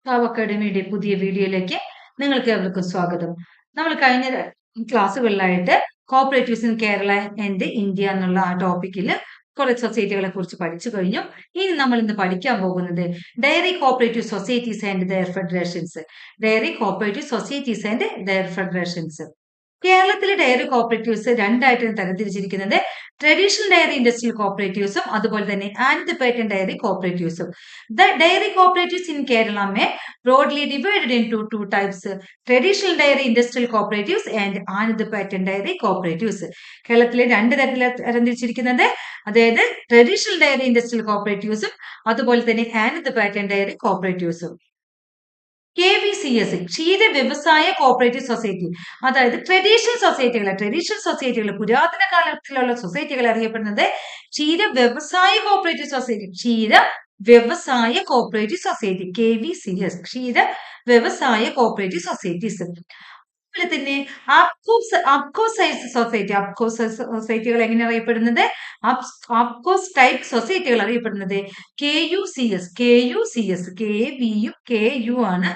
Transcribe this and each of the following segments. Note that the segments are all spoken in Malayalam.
ടാവ് അക്കാഡമിയുടെ പുതിയ വീഡിയോയിലേക്ക് നിങ്ങൾക്ക് ഏവർക്കും സ്വാഗതം. നമ്മൾ കഴിഞ്ഞ ക്ലാസ്സുകളിലായിട്ട് cooperatives in Kerala and India എന്നുള്ള ആ ടോപ്പിക്കിൽ കുറെ സൊസൈറ്റികളെ കുറിച്ച് പഠിച്ചു കഴിഞ്ഞു. ഇനി നമ്മൾ ഇന്ന് പഠിക്കാൻ പോകുന്നത് dairy cooperative societies and their federations. Dairy cooperative societies and their federations. കേരളത്തിലെ ഡയറി കോപ്പറേറ്റീവ്സ് രണ്ടായിട്ടാണ് തരംതിരിച്ചിരിക്കുന്നത്. ട്രഡീഷണൽ ഡയറി ഇൻഡസ്ട്രിയൽ കോപ്പറേറ്റീവ്സും അതുപോലെ തന്നെ ആൻഡ് പേറ്റന്റ് ഡയറി കോപ്പറേറ്റീവ്സും. The dairy cooperatives in Kerala may broadly divided into two types: traditional dairy industrial cooperatives and another patent dairy cooperatives. കേരളത്തിലെ രണ്ട് തരത്തിലാണ് തരംതിരിച്ചിരിക്കുന്നത്. അതായത് ട്രഡീഷണൽ ഡയറി ഇൻഡസ്ട്രിയൽ കോപ്പറേറ്റീവ്സും അതുപോലെ തന്നെ ആൻഡ് പാറ്റന്റ് ഡയറി കോപ്പറേറ്റീവ്സും. KVCS ക്ഷീര വ്യവസായ കോപ്പറേറ്റീവ് സൊസൈറ്റി, അതായത് ട്രഡീഷണൽ സൊസൈറ്റികൾ പുരാതന കാലത്തിലുള്ള സൊസൈറ്റികൾ അറിയപ്പെടുന്നത് ക്ഷീര വ്യവസായ കോപ്പറേറ്റീവ് സൊസൈറ്റി KVCS, ക്ഷീര വ്യവസായ കോപ്പറേറ്റീവ് സൊസൈറ്റീസ്. അതുപോലെ തന്നെ സൊസൈറ്റികൾ എങ്ങനെ അറിയപ്പെടുന്നത്? അപ്കോസ് ടൈപ്പ് സൊസൈറ്റികൾ അറിയപ്പെടുന്നത് KU ആണ്.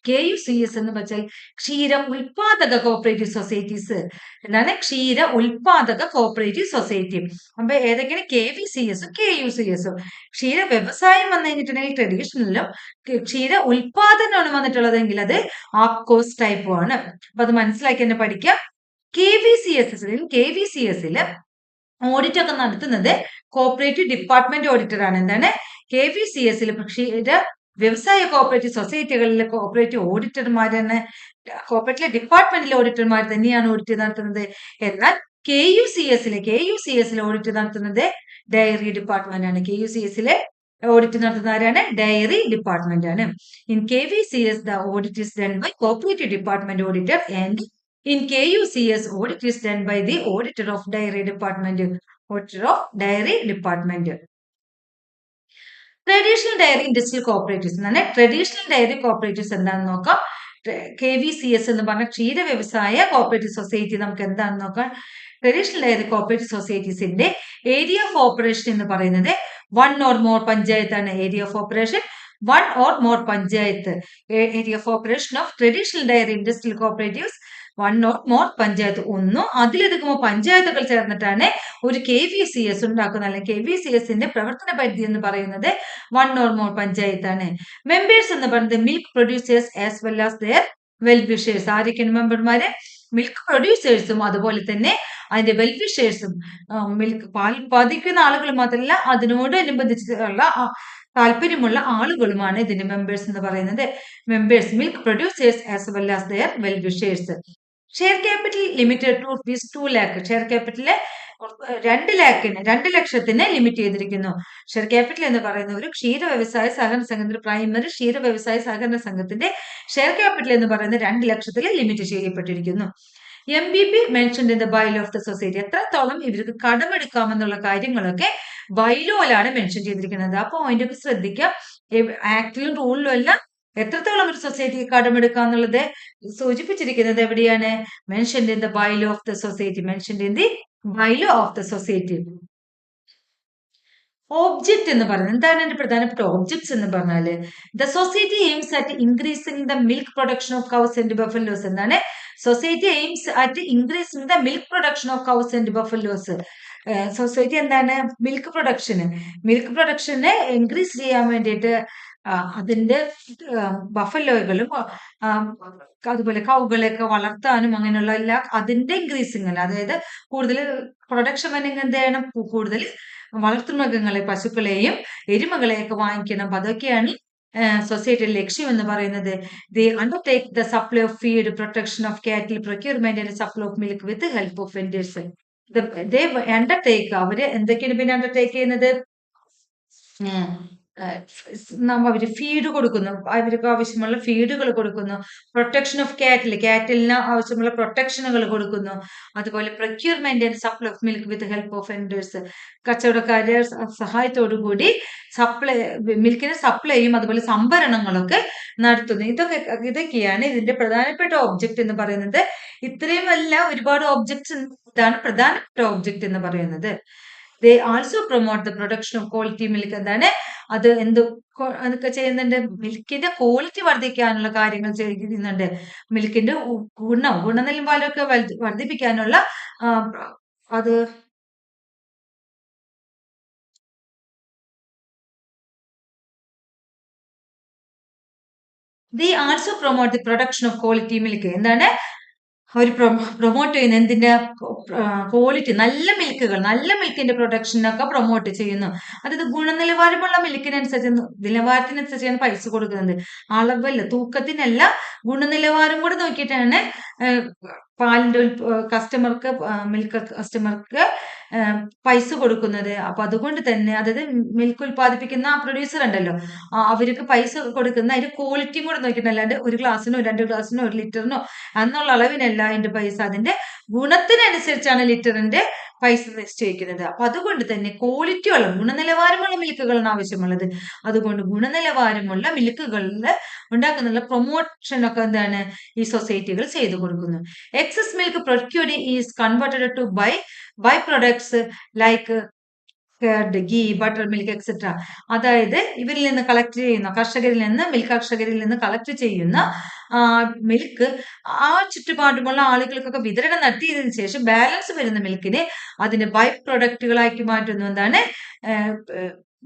KUCS എന്ന് വെച്ചാൽ ക്ഷീര ഉൽപാദക കോപ്പറേറ്റീവ് സൊസൈറ്റീസ് എന്നാണ്. ക്ഷീര ഉൽപാദക കോപ്പറേറ്റീവ് സൊസൈറ്റി. അപ്പൊ ഏതൊക്കെയാണ്? KVCSും KUCSും. ക്ഷീര വ്യവസായം വന്നു കഴിഞ്ഞിട്ടുണ്ടെങ്കിൽ ട്രഡീഷണലും, ക്ഷീര ഉൽപാദനമാണ് വന്നിട്ടുള്ളതെങ്കിൽ അത് ആപ്കോസ് ടൈപ്പും ആണ്. അപ്പൊ അത് മനസ്സിലാക്കി തന്നെ പഠിക്കാം. KVCSല് ഓഡിറ്റ് ഒക്കെ നടത്തുന്നത് കോപ്പറേറ്റീവ് ഡിപ്പാർട്ട്മെന്റ് ഓഡിറ്റർ ആണ്. എന്താണ്? KVCSൽ ക്ഷീര വ്യവസായ കോപ്പറേറ്റീവ് സൊസൈറ്റികളിലെ കോപ്പറേറ്റീവ് ഓഡിറ്റർമാർ തന്നെ, കോപ്പറേറ്റീവ് ഡിപ്പാർട്ട്മെന്റിലെ ഓഡിറ്റർമാർ തന്നെയാണ് ഓഡിറ്റ് നടത്തുന്നത്. എന്നാൽ KUCSലെ ഓഡിറ്റ് നടത്തുന്നത് ഡയറി ഡിപ്പാർട്ട്മെന്റ് ആണ്. KUCSലെ ഓഡിറ്റ് നടത്തുന്ന ആരാണ്? ഡയറി ഡിപ്പാർട്ട്മെന്റ് ആണ്. In KVCS the audit is done by cooperative department auditor, and in KUCS audit is done by the auditor of dairy department. Traditional dairy industrial cooperatives എന്നാണ്. ട്രഡീഷണൽ ഡയറി കോപ്പറേറ്റീവ്സ് എന്താണെന്ന് നോക്കാം. KVCS എന്ന് പറഞ്ഞ ക്ഷീര വ്യവസായ കോപ്പറേറ്റീവ് സൊസൈറ്റി നമുക്ക് എന്താണെന്ന് നോക്കാം. ട്രഡീഷണൽ ഡയറി കോപ്പറേറ്റീവ് സൊസൈറ്റീസിന്റെ ഏരിയ ഓഫ് ഓപ്പറേഷൻ എന്ന് പറയുന്നത് 1 or more പഞ്ചായത്താണ്. Area of operation 1 or more panchayat. Area of operation of traditional dairy industrial cooperatives 1 or more panchayat. ഒന്നോ അതിലധികമോ പഞ്ചായത്തുകൾ ചേർന്നിട്ടാണ് ഒരു KVCS ഉണ്ടാക്കുന്നത്. അല്ലെങ്കിൽ KVCSന്റെ പ്രവർത്തന പരിധി എന്ന് പറയുന്നത് 1 or more പഞ്ചായത്താണ്. മെമ്പേഴ്സ് എന്ന് പറയുന്നത് milk producers as well as their well-wishers. ആരൊക്കെയാണ് മെമ്പർമാര്? മിൽക്ക് പ്രൊഡ്യൂസേഴ്സും അതുപോലെ തന്നെ അതിന്റെ വെൽവിഷേഴ്സും. മിൽക്ക് പാൽ ഉത്പാദിക്കുന്ന ആളുകൾ മാത്രമല്ല, അതിനോടനുബന്ധിച്ചുള്ള താല്പര്യമുള്ള ആളുകളുമാണ് ഇതിന്റെ മെമ്പേഴ്സ് എന്ന് പറയുന്നത്. Members milk producers as well as their wellwishers. Share capital limited to rupees 2 lakh. Share capital 2 ലക്ഷത്തിന് ലിമിറ്റ് ചെയ്തിരിക്കുന്നു. ഷെയർ ക്യാപിറ്റൽ എന്ന് പറയുന്ന ഒരു ക്ഷീര വ്യവസായ സഹകരണ സംഘത്തിന്റെ, പ്രൈമറി ക്ഷീര വ്യവസായ സഹകരണ സംഘത്തിന്റെ ഷെയർ ക്യാപിറ്റൽ എന്ന് പറയുന്നത് 2 ലക്ഷത്തിൽ ലിമിറ്റ് ചെയ്യപ്പെട്ടിരിക്കുന്നു. MBP mentioned in the bylaw of the society. എത്രത്തോളം ഇവർക്ക് കടമെടുക്കാമെന്നുള്ള കാര്യങ്ങളൊക്കെ ബൈലോയിലാണ് മെൻഷൻ ചെയ്തിരിക്കുന്നത്. ആ പോയിന്റ് ഒക്കെ ശ്രദ്ധിക്കാം. ആക്ടിലും റൂളിലും എല്ലാം എത്രത്തോളം ഒരു സൊസൈറ്റിക്ക് കടമെടുക്കാന്നുള്ളത് സൂചിപ്പിച്ചിരിക്കുന്നത് എവിടെയാണ്? Mentioned in the bylaw of the society. Mentioned in the bylaw of the society. Object എന്ന് പറയുന്നത് എന്താണ്? എന്റെ പ്രധാനപ്പെട്ട ഓബ്ജക്ട്സ് എന്ന് പറഞ്ഞാല് the society aims at increasing the milk production of cows and buffaloes. എന്താണ്? Society aims at increasing the milk production of cows and buffaloes. Society എന്താണ്? മിൽക്ക് പ്രൊഡക്ഷനെ ഇൻക്രീസ് ചെയ്യാൻ വേണ്ടിയിട്ട് അതിന്റെ ബഫലോകളും അതുപോലെ കൗകളെയൊക്കെ വളർത്താനും അങ്ങനെയുള്ള എല്ലാ അതിന്റെ ഇൻക്രീസിംഗ് അല്ല, അതായത് കൂടുതൽ പ്രൊഡക്ഷൻ വേണമെങ്കിൽ എന്ത് ചെയ്യണം? കൂടുതൽ വളർത്തുമൃഗങ്ങളെ, പശുക്കളെയും എരുമകളെയൊക്കെ വാങ്ങിക്കണം. അപ്പൊ അതൊക്കെയാണ് സൊസൈറ്റിയുടെ ലക്ഷ്യം എന്ന് പറയുന്നത്. They undertake the supply of feed, protection of cattle, procurement and supply of milk with help of vendors. They undertake, അവര് എന്തൊക്കെയാണ് പിന്നെ അണ്ടർടേക്ക് ചെയ്യുന്നത്? അവര് ഫീഡ് കൊടുക്കുന്നു, അവർക്ക് ആവശ്യമുള്ള ഫീഡുകൾ കൊടുക്കുന്നു. പ്രൊട്ടക്ഷൻ ഓഫ് കാറ്റിലിന് ആവശ്യമുള്ള പ്രൊട്ടക്ഷനുകൾ കൊടുക്കുന്നു. അതുപോലെ procurement and supply of milk with help of vendors, കച്ചവടക്കാരുടെ സഹായത്തോടു കൂടി മിൽക്കിന് സപ്ലൈയും അതുപോലെ സംഭരണങ്ങളൊക്കെ നടത്തുന്നു. ഇതൊക്കെയാണ് ഇതിന്റെ പ്രധാനപ്പെട്ട ഒബ്ജക്റ്റ് എന്ന് പറയുന്നത്. ഇത്രയുമല്ല, ഒരുപാട് ഒബ്ജക്ട്സ്. ഇതാണ് പ്രധാനപ്പെട്ട ഒബ്ജക്റ്റ് എന്ന് പറയുന്നത്. ദേ also promote the production of quality milk. എന്താണ് അത് അതൊക്കെ ചെയ്യുന്നുണ്ട്, മിൽക്കിന്റെ ക്വാളിറ്റി വർദ്ധിക്കാനുള്ള കാര്യങ്ങൾ ചെയ്യുന്നുണ്ട്, മിൽക്കിന്റെ ഗുണനിലവാരമൊക്കെ വർദ്ധിപ്പിക്കാനുള്ള അത് ദേ also promote the production of quality milk. എന്താണ് അവർ പ്രൊമോട്ട് ചെയ്യുന്ന എന്തിന്റെ ക്വാളിറ്റി, നല്ല മിൽക്കിന്റെ പ്രൊഡക്ഷനൊക്കെ പ്രൊമോട്ട് ചെയ്യുന്നു. അതായത് ഗുണനിലവാരമുള്ള മിൽക്കിനനുസരിച്ച്, നിലവാരത്തിനനുസരിച്ചാണ് പൈസ കൊടുക്കുന്നത്. അളവല്ല, തൂക്കത്തിനല്ല, ഗുണനിലവാരം കൂടെ നോക്കിയിട്ടാണ് പാലിന്റെ കസ്റ്റമർക്ക്, മിൽക്ക് കസ്റ്റമർക്ക് പൈസ കൊടുക്കുന്നത്. അപ്പൊ അതുകൊണ്ട് തന്നെ, അതായത് മിൽക്ക് ഉൽപ്പാദിപ്പിക്കുന്ന ആ പ്രൊഡ്യൂസർ ഉണ്ടല്ലോ, അവർക്ക് പൈസ കൊടുക്കുന്ന അതിന്റെ ക്വാളിറ്റിയും കൂടെ നോക്കിയിട്ട്, അല്ലാണ്ട് ഒരു ഗ്ലാസ്സിനോ 2 ഗ്ലാസ്സിനോ 1 ലിറ്ററിനോ എന്നുള്ള അളവിനല്ല അതിന്റെ പൈസ, അതിന്റെ ഗുണത്തിനനുസരിച്ചാണ് ലിറ്ററിന്റെ പൈസ നിശ്ചയിക്കുന്നത്. അപ്പൊ അതുകൊണ്ട് തന്നെ ക്വാളിറ്റിയുള്ള ഗുണനിലവാരമുള്ള മിൽക്കുകളാണ് ആവശ്യമുള്ളത്. അതുകൊണ്ട് ഗുണനിലവാരമുള്ള മിൽക്കുകളിൽ ഉണ്ടാക്കുന്ന പ്രൊമോഷൻ ഒക്കെ എന്താണ് ഈ സൊസൈറ്റികൾ ചെയ്തു കൊടുക്കുന്നു. Excess milk procured is converted to by products like curd, ghee, buttermilk etcetera. അതായത് ഇവരിൽ നിന്ന് കളക്ട് ചെയ്യുന്ന കർഷകരിൽ നിന്ന് കളക്ട് ചെയ്യുന്ന മിൽക്ക് ആ ചുറ്റുപാടുമുള്ള ആളുകൾക്കൊക്കെ വിതരണം നടത്തിയതിനു ശേഷം ബാലൻസ് വരുന്ന മിൽക്കിനെ അതിന്റെ ബൈ പ്രൊഡക്റ്റുകളാക്കി മാറ്റുന്നു. എന്താണ്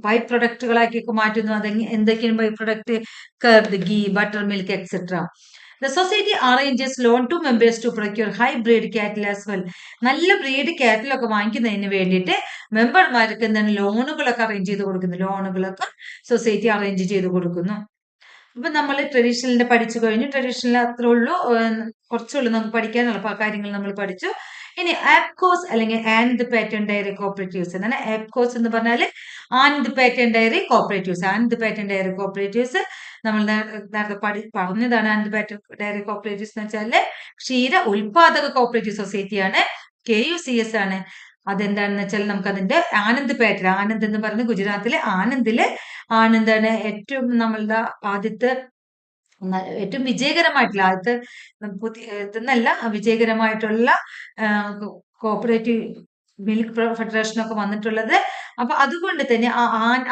ബൈ പ്രൊഡക്റ്റുകളാക്കി മാറ്റുന്നു. അത് എന്തൊക്കെയാണ് by product? Curd, ghee, buttermilk etcetera. The society arranges loan to members to procure high breed cattle as well. നല്ല ബ്രീഡ് കാറ്റിലൊക്കെ വാങ്ങിക്കുന്നതിന് വേണ്ടിയിട്ട് മെമ്പർമാർക്ക് എന്താണ് ലോണുകളൊക്കെ അറേഞ്ച് ചെയ്ത് കൊടുക്കുന്നു. ലോണുകളൊക്കെ സൊസൈറ്റി അറേഞ്ച് ചെയ്ത് കൊടുക്കുന്നു. അപ്പൊ നമ്മൾ ട്രഡീഷണലിന്റെ പഠിച്ചു കഴിഞ്ഞു. ട്രഡീഷണൽ അത്രേ ഉള്ളൂ, കുറച്ചുള്ളൂ നമുക്ക് പഠിക്കാനുള്ള കാര്യങ്ങൾ നമ്മൾ പഠിച്ചു. ഇനി ആപ്കോസ് അല്ലെങ്കിൽ ആനന്ദ് പാറ്റേൺ ഡയറി കോപ്പറേറ്റീവ്സ്. എന്താണ് ആപ്കോസ് എന്ന് പറഞ്ഞാല്? Anand pattern dairy cooperatives. നമ്മൾ നേരത്തെ പറഞ്ഞതാണ്. ആനന്ദ് പാറ്റേൺ ഡയറി കോപ്പറേറ്റീവ്സ് എന്ന് വെച്ചാല് ക്ഷീര ഉൽപാദക കോപ്പറേറ്റീവ് സൊസൈറ്റിയാണ്, KUCS ആണ്. അതെന്താണെന്ന് വെച്ചാൽ നമുക്ക് അതിന്റെ ആനന്ദ് എന്ന് പറയുന്നത് ഗുജറാത്തിലെ ആനന്ദില് എന്താണ് ഏറ്റവും നമ്മളുടെ ആദ്യത്തെ ഏറ്റവും വിജയകരമായിട്ടുള്ള ഇതെന്നല്ല, വിജയകരമായിട്ടുള്ള കോപ്പറേറ്റീവ് മിൽക്ക് ഫെഡറേഷൻ ഒക്കെ വന്നിട്ടുള്ളത്. അപ്പൊ അതുകൊണ്ട് തന്നെ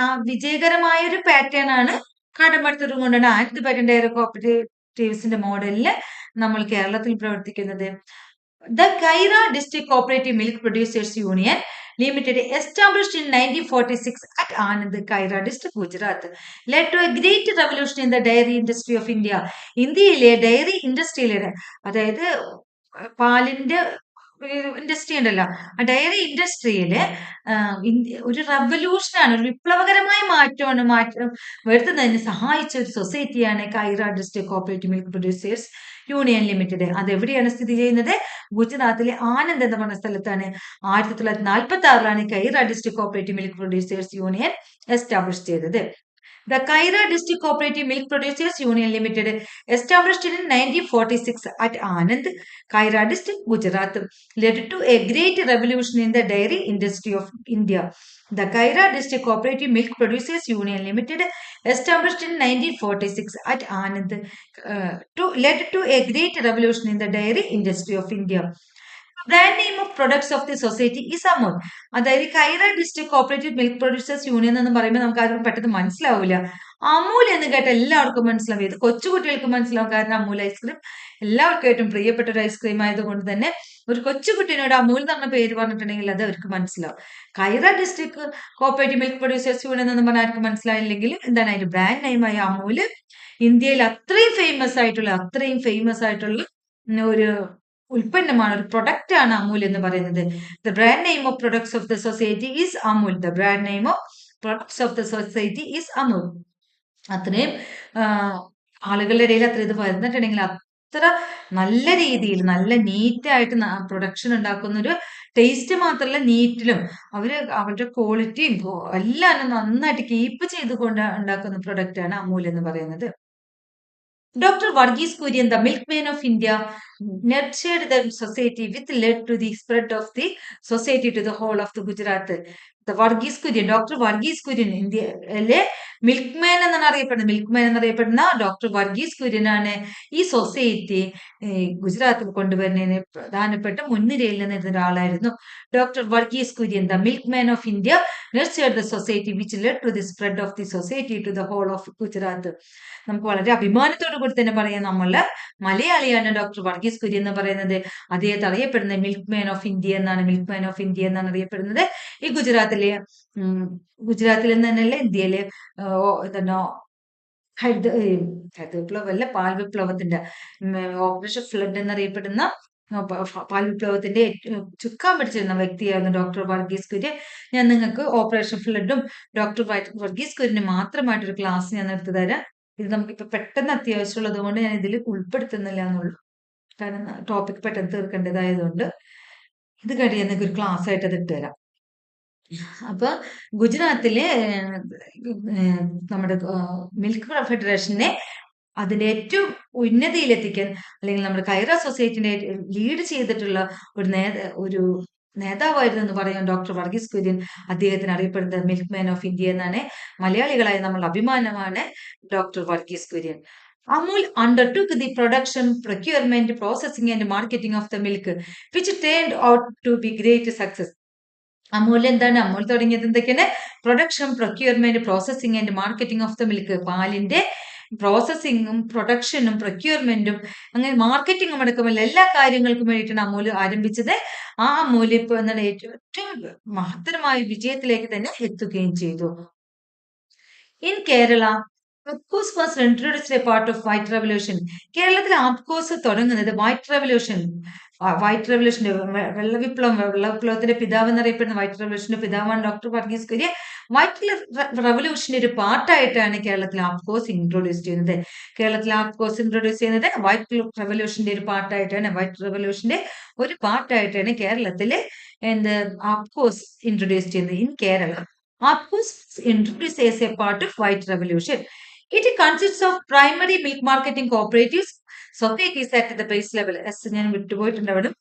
ആ വിജയകരമായ ഒരു പാറ്റേൺ ആണ് കടമെടുത്തത് കൊണ്ടാണ് ആനന്ദ് പാറ്റേൺ ഡയറി കോപ്പറേറ്റീവ്സിന്റെ മോഡലില് നമ്മൾ കേരളത്തിൽ പ്രവർത്തിക്കുന്നത്. The Kaira District Cooperative Milk Producers Union Limited, established in 1946 at Anand, Kaira District, Gujarat, led to a great revolution in the dairy industry of India. ഇന്ത്യയിലെ ഡയറി ഇൻഡസ്ട്രിയിലെ, അതായത് പാലിന്റെ ഇൻഡസ്ട്രി ഉണ്ടല്ലോ, ആ ഡയറി ഇൻഡസ്ട്രിയില് ഒരു റവല്യൂഷനാണ്, ഒരു വിപ്ലവകരമായ മാറ്റം വരുത്തുന്നതിന് സഹായിച്ച ഒരു സൊസൈറ്റിയാണ് Kaira district cooperative milk producers union limited. അത് എവിടെയാണ് സ്ഥിതി ചെയ്യുന്നത്? ഗുജറാത്തിലെ ആനന്ദ് എന്ന് പറഞ്ഞ സ്ഥലത്താണ്. 1946 Kaira district cooperative milk producers union establish ചെയ്തത്. The Kaira District Cooperative Milk Producers Union Limited, established in 1946 at Anand, Kaira District, Gujarat, led to a great revolution in the dairy industry of India. The Kaira District Cooperative Milk Producers Union Limited, established in 1946 at Anand, led to a great revolution in the dairy industry of India. Brand name of products of the society is Amul. അതായത് Kaira district cooperative milk producers union എന്ന് പറയുമ്പോൾ നമുക്ക് ആർക്കും പെട്ടെന്ന് മനസ്സിലാവില്ല. അമൂൽ എന്ന് കേട്ട എല്ലാവർക്കും മനസ്സിലാവും. ഇത് കൊച്ചു കുട്ടികൾക്ക് മനസ്സിലാവും, കാരണം അമൂൽ ഐസ്ക്രീം എല്ലാവർക്കും ഏറ്റവും പ്രിയപ്പെട്ട ഒരു ഐസ്ക്രീം ആയതുകൊണ്ട് തന്നെ ഒരു കൊച്ചുകുട്ടീനോട് അമൂൽ എന്ന് പറഞ്ഞ പേര് പറഞ്ഞിട്ടുണ്ടെങ്കിൽ അത് അവർക്ക് മനസ്സിലാവും. Kaira district cooperative milk producers union എന്ന് പറഞ്ഞാൽ ആർക്കും മനസ്സിലായില്ലെങ്കിൽ എന്താണ് അതിന്റെ ബ്രാൻഡ് നെയിമായ അമൂല് ഇന്ത്യയിൽ അത്രയും ഫേമസ് ആയിട്ടുള്ള ഒരു ഉൽപ്പന്നമാണ്, ഒരു പ്രൊഡക്റ്റ് ആണ് അമൂൽ എന്ന് പറയുന്നത്. The brand name of products of the society is Amul. The brand name of products of the society is Amul. അത്രയും ആളുകളുടെ ഇടയിൽ അത്ര ഇത് വരുന്നിട്ടുണ്ടെങ്കിൽ അത്ര നല്ല രീതിയിൽ നല്ല നീറ്റായിട്ട് പ്രൊഡക്ഷൻ ഉണ്ടാക്കുന്ന ഒരു ടേസ്റ്റ് മാത്രമല്ല, നീറ്റിലും അവരുടെ ക്വാളിറ്റിയും എല്ലാം നന്നായിട്ട് കീപ്പ് ചെയ്തുകൊണ്ട് ഉണ്ടാക്കുന്ന പ്രൊഡക്റ്റ് ആണ് അമൂൽ എന്ന് പറയുന്നത്. Dr. Varghese Kurian, the milkman of India, nurtured the society, which led to the spread of the society to the whole of the Gujarat. Varghese Kurian, doctor Varghese Kurian, ഇന്ത്യയിലെ മിൽക്ക്മാൻ എന്നാണ് അറിയപ്പെടുന്നത്. മിൽക്ക്മാൻ എന്നറിയപ്പെടുന്ന ഡോക്ടർ വർഗീസ് കുര്യനാണ് ഈ സൊസൈറ്റി ഗുജറാത്തിൽ കൊണ്ടുവരുന്നതിന് പ്രധാനപ്പെട്ട മുൻനിരയിൽ നിന്നിരുന്ന ഒരാളായിരുന്നു. Doctor Varghese Kurian, the milkman of India, nurtured the society which led to the spread of the society to the whole of Gujarat. നമുക്ക് വളരെ അഭിമാനത്തോടു കൂടി തന്നെ പറയാം, നമ്മള് മലയാളിയാണ് ഡോക്ടർ വർഗീസ് കുര്യൻ എന്ന് പറയുന്നത്. അദ്ദേഹത്തെ അറിയപ്പെടുന്നത് മിൽക്ക്മാൻ ഓഫ് ഇന്ത്യ എന്നാണ്. മിൽക്ക്മാൻ ഓഫ് ഇന്ത്യ എന്നാണ് അറിയപ്പെടുന്നത്. ഈ ഗുജറാത്തിലെ ഗുജറാത്തിൽ നിന്ന് തന്നെയല്ലേ ഇന്ത്യയിലെ എന്താണ് ഹരിത വിപ്ലവമല്ല, പാൽ വിപ്ലവത്തിന്റെ ഓപ്പറേഷൻ ഫ്ലഡ് എന്നറിയപ്പെടുന്ന പാൽ വിപ്ലവത്തിന്റെ ചുക്കാൻ പിടിച്ചിരുന്ന വ്യക്തിയായിരുന്നു ഡോക്ടർ വർഗീസ് കുര്യൻ. ഞാൻ നിങ്ങൾക്ക് ഓപ്പറേഷൻ ഫ്ലഡും ഡോക്ടർ വർഗീസ് കുര്യന് മാത്രമായിട്ടൊരു ക്ലാസ് ഞാൻ എടുത്തു തരാം. ഇത് നമുക്കിപ്പോ പെട്ടെന്ന് അത്യാവശ്യമുള്ളത് കൊണ്ട് ഞാൻ ഇതിൽ ഉൾപ്പെടുത്തുന്നില്ല എന്നുള്ളൂ. കാരണം ടോപ്പിക് പെട്ടെന്ന് തീർക്കേണ്ടതായതുകൊണ്ട് ഇത് കഴിയാൻ നിങ്ങൾക്ക് ഒരു ക്ലാസ് ആയിട്ട് അത് ഇട്ടുതരാം. അപ്പൊ ഗുജറാത്തിലെ നമ്മുടെ മിൽക്ക് ഫെഡറേഷനെ അതിന്റെ ഏറ്റവും ഉന്നതിയിലെത്തിക്കാൻ, അല്ലെങ്കിൽ നമ്മുടെ കൈറ സൊസൈറ്റിനെ ലീഡ് ചെയ്തിട്ടുള്ള ഒരു നേതാവായിരുന്നു എന്ന് പറയാൻ ഡോക്ടർ വർഗീസ് കുര്യൻ. അദ്ദേഹത്തിന് അറിയപ്പെടുന്നത് മിൽക്ക്മാൻ ഓഫ് ഇന്ത്യ എന്നാണ്. മലയാളികളായ നമ്മൾ അഭിമാനമാണ് doctor Varghese Kurian. Amul undertook the production, procurement, processing and marketing of the milk, which turned out to be great success. Amul എന്താണ്? അമൂൽ തുടങ്ങിയത് എന്തൊക്കെയാണ്? Production, procurement, processing and marketing of the milk. പാലിന്റെ പ്രോസസ്സിങ്ങും പ്രൊഡക്ഷനും പ്രൊക്യൂർമെന്റും അങ്ങനെ മാർക്കറ്റിംഗും അടക്കമുള്ള എല്ലാ കാര്യങ്ങൾക്കും വേണ്ടിയിട്ടാണ് അമൂൽ ആരംഭിച്ചത്. ആ അമൂൽ ഇപ്പൊ എന്താണ് ഏറ്റവും മഹത്തരമായ വിജയത്തിലേക്ക് തന്നെ എത്തുകയും ചെയ്തു. In Kerala, ആപ്കോസ് was introduced A part of white revolution. കേരളത്തിൽ ആപ്കോസ് തുടങ്ങുന്നത് വൈറ്റ് റെവല്യൂഷന്റെ വെള്ളവിപ്ലവത്തിന്റെ പിതാവ് എന്നറിയപ്പെടുന്ന വൈറ്റ് റെവല്യൂഷന്റെ പിതാവാണ് ഡോക്ടർ വർഗീസ് കുര്യൻ. വൈറ്റ് റെവല്യൂഷന്റെ ഒരു പാർട്ടായിട്ടാണ് കേരളത്തിൽ ആപ്കോസ് ഇൻട്രൊഡ്യൂസ് ചെയ്യുന്നത്. വൈറ്റ് റെവല്യൂഷന്റെ ഒരു പാർട്ടായിട്ടാണ്. വൈറ്റ് റെവല്യൂഷന്റെ ഒരു പാർട്ടായിട്ടാണ് കേരളത്തില് ആപ്കോസ് ഇൻട്രൊഡ്യൂസ് ചെയ്യുന്നത്. In Kerala, APCOS was introduced as a part of White Revolution. It consists of primary milk marketing cooperatives, societies at the base level. ഞാൻ വിട്ടുപോയിട്ടുണ്ടാവും.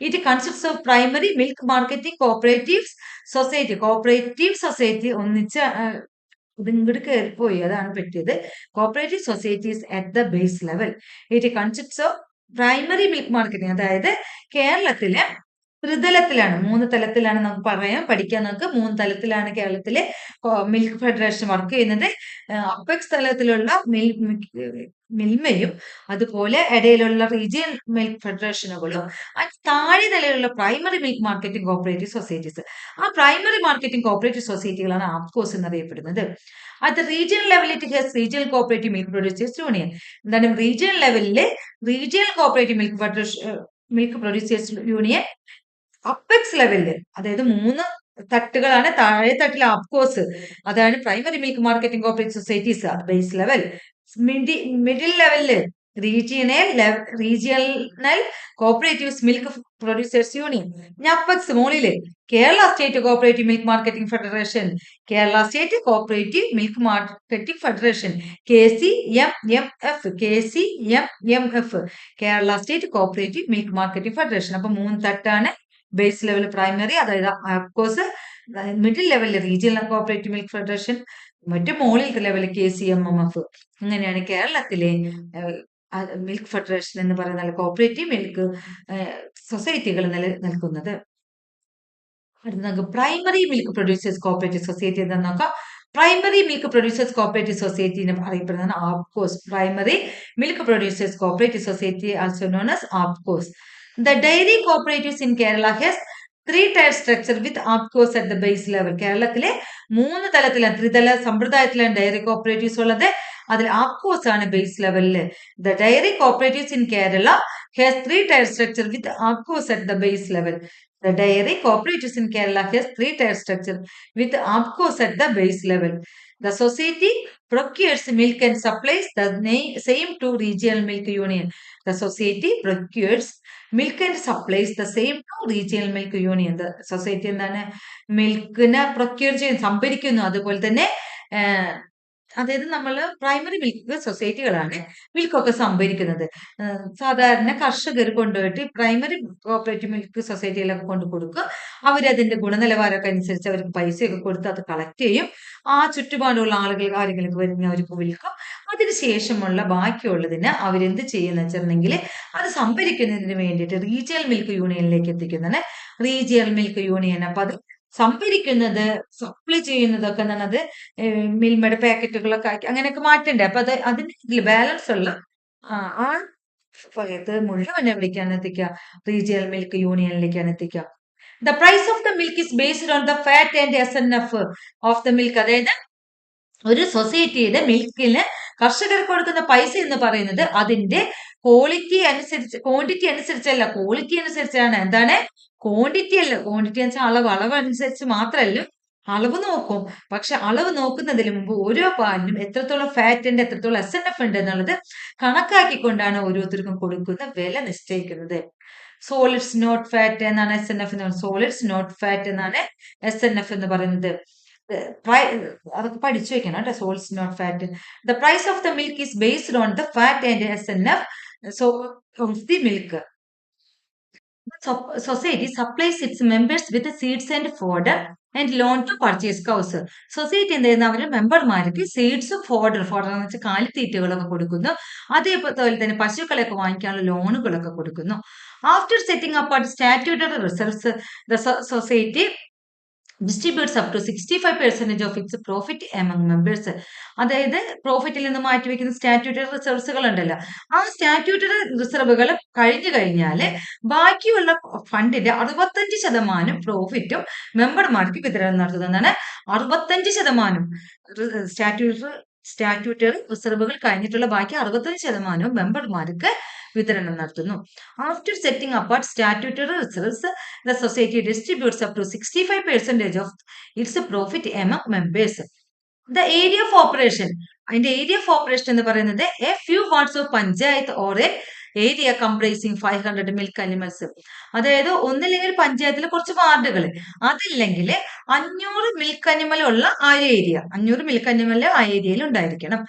It consists of primary milk marketing cooperatives, cooperative society ഒന്നിച്ച് ഇങ്ങോട്ട് കയറിപ്പോയി, അതാണ് പറ്റിയത്. Cooperative societies at the base level. It consists of primary milk marketing. അതായത് കേരളത്തിലെ ത്രിതലത്തിലാണ്, 3 തലത്തിലാണ് നമുക്ക് പഠിക്കാൻ. നമുക്ക് 3 തലത്തിലാണ് കേരളത്തിലെ മിൽക്ക് ഫെഡറേഷൻ വർക്ക് ചെയ്യുന്നത്. അപ്പെക്സ് തലത്തിലുള്ള മിൽമയും അതുപോലെ ഇടയിലുള്ള റീജിയൻ മിൽക്ക് ഫെഡറേഷനുകളും താഴെ നിലയിലുള്ള primary milk marketing cooperative societies. ആ പ്രൈമറി മാർക്കറ്റിംഗ് കോപ്പറേറ്റീവ് സൊസൈറ്റികളാണ് ആപ്കോസ് എന്നറിയപ്പെടുന്നത്. At regional level it has regional cooperative milk producers union. എന്താണ് റീജിയണൽ ലെവലിലെ regional cooperative milk producers union. Apex ലെവലില്, അതായത് 3 തട്ടുകളാണ്. താഴെ തട്ടിൽ ആപ്കോസ്, അതാണ് primary milk marketing cooperative societies base level. Middle ലെവലില് regional cooperatives milk producers union. Apex മോളില് Kerala state cooperative milk marketing federation, Kerala state cooperative milk marketing federation, KCMMF, Kerala state cooperative milk marketing federation. അപ്പൊ 3 തട്ടാണ്. ബേസ് ലെവൽ പ്രൈമറി, അതായത് ആപ്കോസ്. മിഡിൽ ലെവലിൽ റീജിയണൽ കോപ്പറേറ്റീവ് മിൽക്ക് ഫെഡറേഷൻ, മറ്റു മുകളിലത്തെ ലെവലിൽ KCMMF. അങ്ങനെയാണ് കേരളത്തിലെ മിൽക്ക് ഫെഡറേഷൻ എന്ന് പറയുന്ന കോപ്പറേറ്റീവ് മിൽക്ക് സൊസൈറ്റികൾ നിലനിൽക്കുന്നത്. അടുത്ത നമുക്ക് primary milk producers cooperative society എന്താ നോക്കാം. Primary milk producers cooperative society അറിയപ്പെടുന്നതാണ് APCOS. Primary milk producers cooperative society, also known as APCOS. The dairy cooperatives in Kerala has 3-tier structure with APCOS at the base level. കേരളത്തിലെ 3 തലത്തിലാണ്, ത്രിതല സമ്പ്രദായത്തിലാണ് ഡയറി കോപ്പറേറ്റീവ്സ് ഉള്ളത്. അതിൽ ആപ്കോസ് ആണ് base ലെവലില്. The dairy cooperatives in Kerala has 3-tier structure with APCOS at the base level. The dairy cooperatives in Kerala has 3-tier structure with APCOS at the base level. The society procures milk and supplies the same to regional milk union. The society procures milk and supplies the same to regional milk union. The society എന്താണ്? മിൽക്കിനെ പ്രൊക്യൂർ ചെയ്യുന്നു, സംഭരിക്കുന്നു. അതുപോലെ തന്നെ അതായത് നമ്മൾ പ്രൈമറി മിൽക്ക് സൊസൈറ്റികളാണ് മിൽക്കൊക്കെ സംഭരിക്കുന്നത്. സാധാരണ കർഷകർ കൊണ്ടുപോയിട്ട് പ്രൈമറി കോഓപ്പറേറ്റീവ് മിൽക്ക് സൊസൈറ്റിയിലൊക്കെ കൊണ്ട് കൊടുക്കും. അവരതിന്റെ ഗുണനിലവാരമൊക്കെ അനുസരിച്ച് അവർക്ക് പൈസയൊക്കെ കൊടുത്ത് അത് കളക്ട് ചെയ്യും. ആ ചുറ്റുപാടുള്ള ആളുകൾ ആരെങ്കിലും വരുന്നവർക്ക് വിൽക്കും. അതിനുശേഷമുള്ള ബാക്കിയുള്ളതിന് അവരെന്ത് ചെയ്യുന്ന വെച്ചിട്ടുണ്ടെങ്കിൽ അത് സംഭരിക്കുന്നതിന് വേണ്ടിയിട്ട് റീജിയണൽ മിൽക്ക് യൂണിയനിലേക്ക് എത്തിക്കുന്നതാണ് റീജിയണൽ മിൽക്ക് യൂണിയൻ. അപ്പൊ അത് സംഭരിക്കുന്നത് സപ്ലൈ ചെയ്യുന്നതൊക്കെ എന്നത് മിൽമയുടെ പാക്കറ്റുകളൊക്കെ ആക്കി അങ്ങനെയൊക്കെ മാറ്റണ്ടേ. അപ്പൊ അതിന് ബാലൻസ് ഉള്ള ആ ആ ഇത് മുഴുവൻ എവിടേക്കാണ് എത്തിക്കുക? റീജിയണൽ മിൽക്ക് യൂണിയനിലേക്കാണ് എത്തിക്കുക. The price of the milk is based on the fat and SNF of the milk. അതായത് ഒരു സൊസൈറ്റിയുടെ മിൽക്കിന് കർഷകർക്ക് കൊടുക്കുന്ന പൈസ എന്ന് പറയുന്നത് അതിന്റെ ക്വാണ്ടിറ്റി അനുസരിച്ചല്ല, ക്വാളിറ്റി അനുസരിച്ചാണ്. എന്താണ് ക്വാണ്ടിറ്റി അല്ല, ക്വാണ്ടിറ്റി എന്ന് വെച്ചാൽ അളവ് അനുസരിച്ച് മാത്രമല്ല അളവ് നോക്കും. പക്ഷെ അളവ് നോക്കുന്നതിന് മുമ്പ് ഓരോ പാലിനും എത്രത്തോളം ഫാറ്റ് ഉണ്ട്, എത്രത്തോളം SNF ഉണ്ട് എന്നുള്ളത് കണക്കാക്കിക്കൊണ്ടാണ് ഓരോരുത്തർക്കും കൊടുക്കുന്ന വില നിശ്ചയിക്കുന്നത്. സോളിഡ്സ് നോട്ട് ഫാറ്റ് എന്നാണ് SNF എന്ന് പറയുന്നത്. സോളിഡ്സ് നോട്ട് ഫാറ്റ് എന്നാണ് SNF എന്ന് പറയുന്നത്. അതൊക്കെ പഠിച്ചു വെക്കണം കേട്ടോ. Solids not fat. The price of the milk is based on the fat and SNF so of the milk. Society supplies its members with seeds and fodder and loan to purchase cows. Society എന്ത് ചെയ്യുന്ന അവരുടെ മെമ്പർമാർക്ക് സീഡ്സും ഫോഡർ എന്ന് വെച്ചാൽ കാലിത്തീറ്റകളൊക്കെ കൊടുക്കുന്നു. അതേപോലെ തന്നെ പശുക്കളെയൊക്കെ വാങ്ങിക്കാനുള്ള ലോണുകളൊക്കെ കൊടുക്കുന്നു. After setting up statutory reserves the society distributes up to 65% of its profit among members. അതായത് പ്രോഫിറ്റിൽ നിന്ന് മാറ്റിവെക്കുന്ന സ്റ്റാറ്റ്യൂട്ടറി റിസർവ്സുകൾ ഉണ്ടല്ലോ, ആ സ്റ്റാറ്റ്യൂട്ടറി റിസർവുകൾ കഴിഞ്ഞു കഴിഞ്ഞാൽ ബാക്കിയുള്ള ഫണ്ടിന്റെ 65% പ്രോഫിറ്റും മെമ്പർമാർക്ക് വിതരണം നടത്തുന്നതാണ്. 65% സ്റ്റാറ്റ്യൂട്ടറി റിസർവുകൾ കഴിഞ്ഞിട്ടുള്ള ബാക്കി 65% മെമ്പർമാർക്ക് വിതരണം നടത്തുന്നു. After setting apart statutory reserves the society distributes up to 65% of its profit among members. The area of operation, അതിന്റെ ഏരിയ ഓഫ് ഓപ്പറേഷൻ എന്ന് പറയുന്നത് a few wards of panchayat or a area comprising 500 milk animals. അതായത് ഒന്നില്ലെങ്കിൽ പഞ്ചായത്തിലെ കുറച്ച് വാർഡുകൾ, അതില്ലെങ്കിൽ 500 മിൽക്ക് അനിമൽ ഉള്ള ആ ഏരിയ, 500 മിൽക്ക് അനിമൽ ആ ഏരിയയിൽ ഉണ്ടായിരിക്കണം.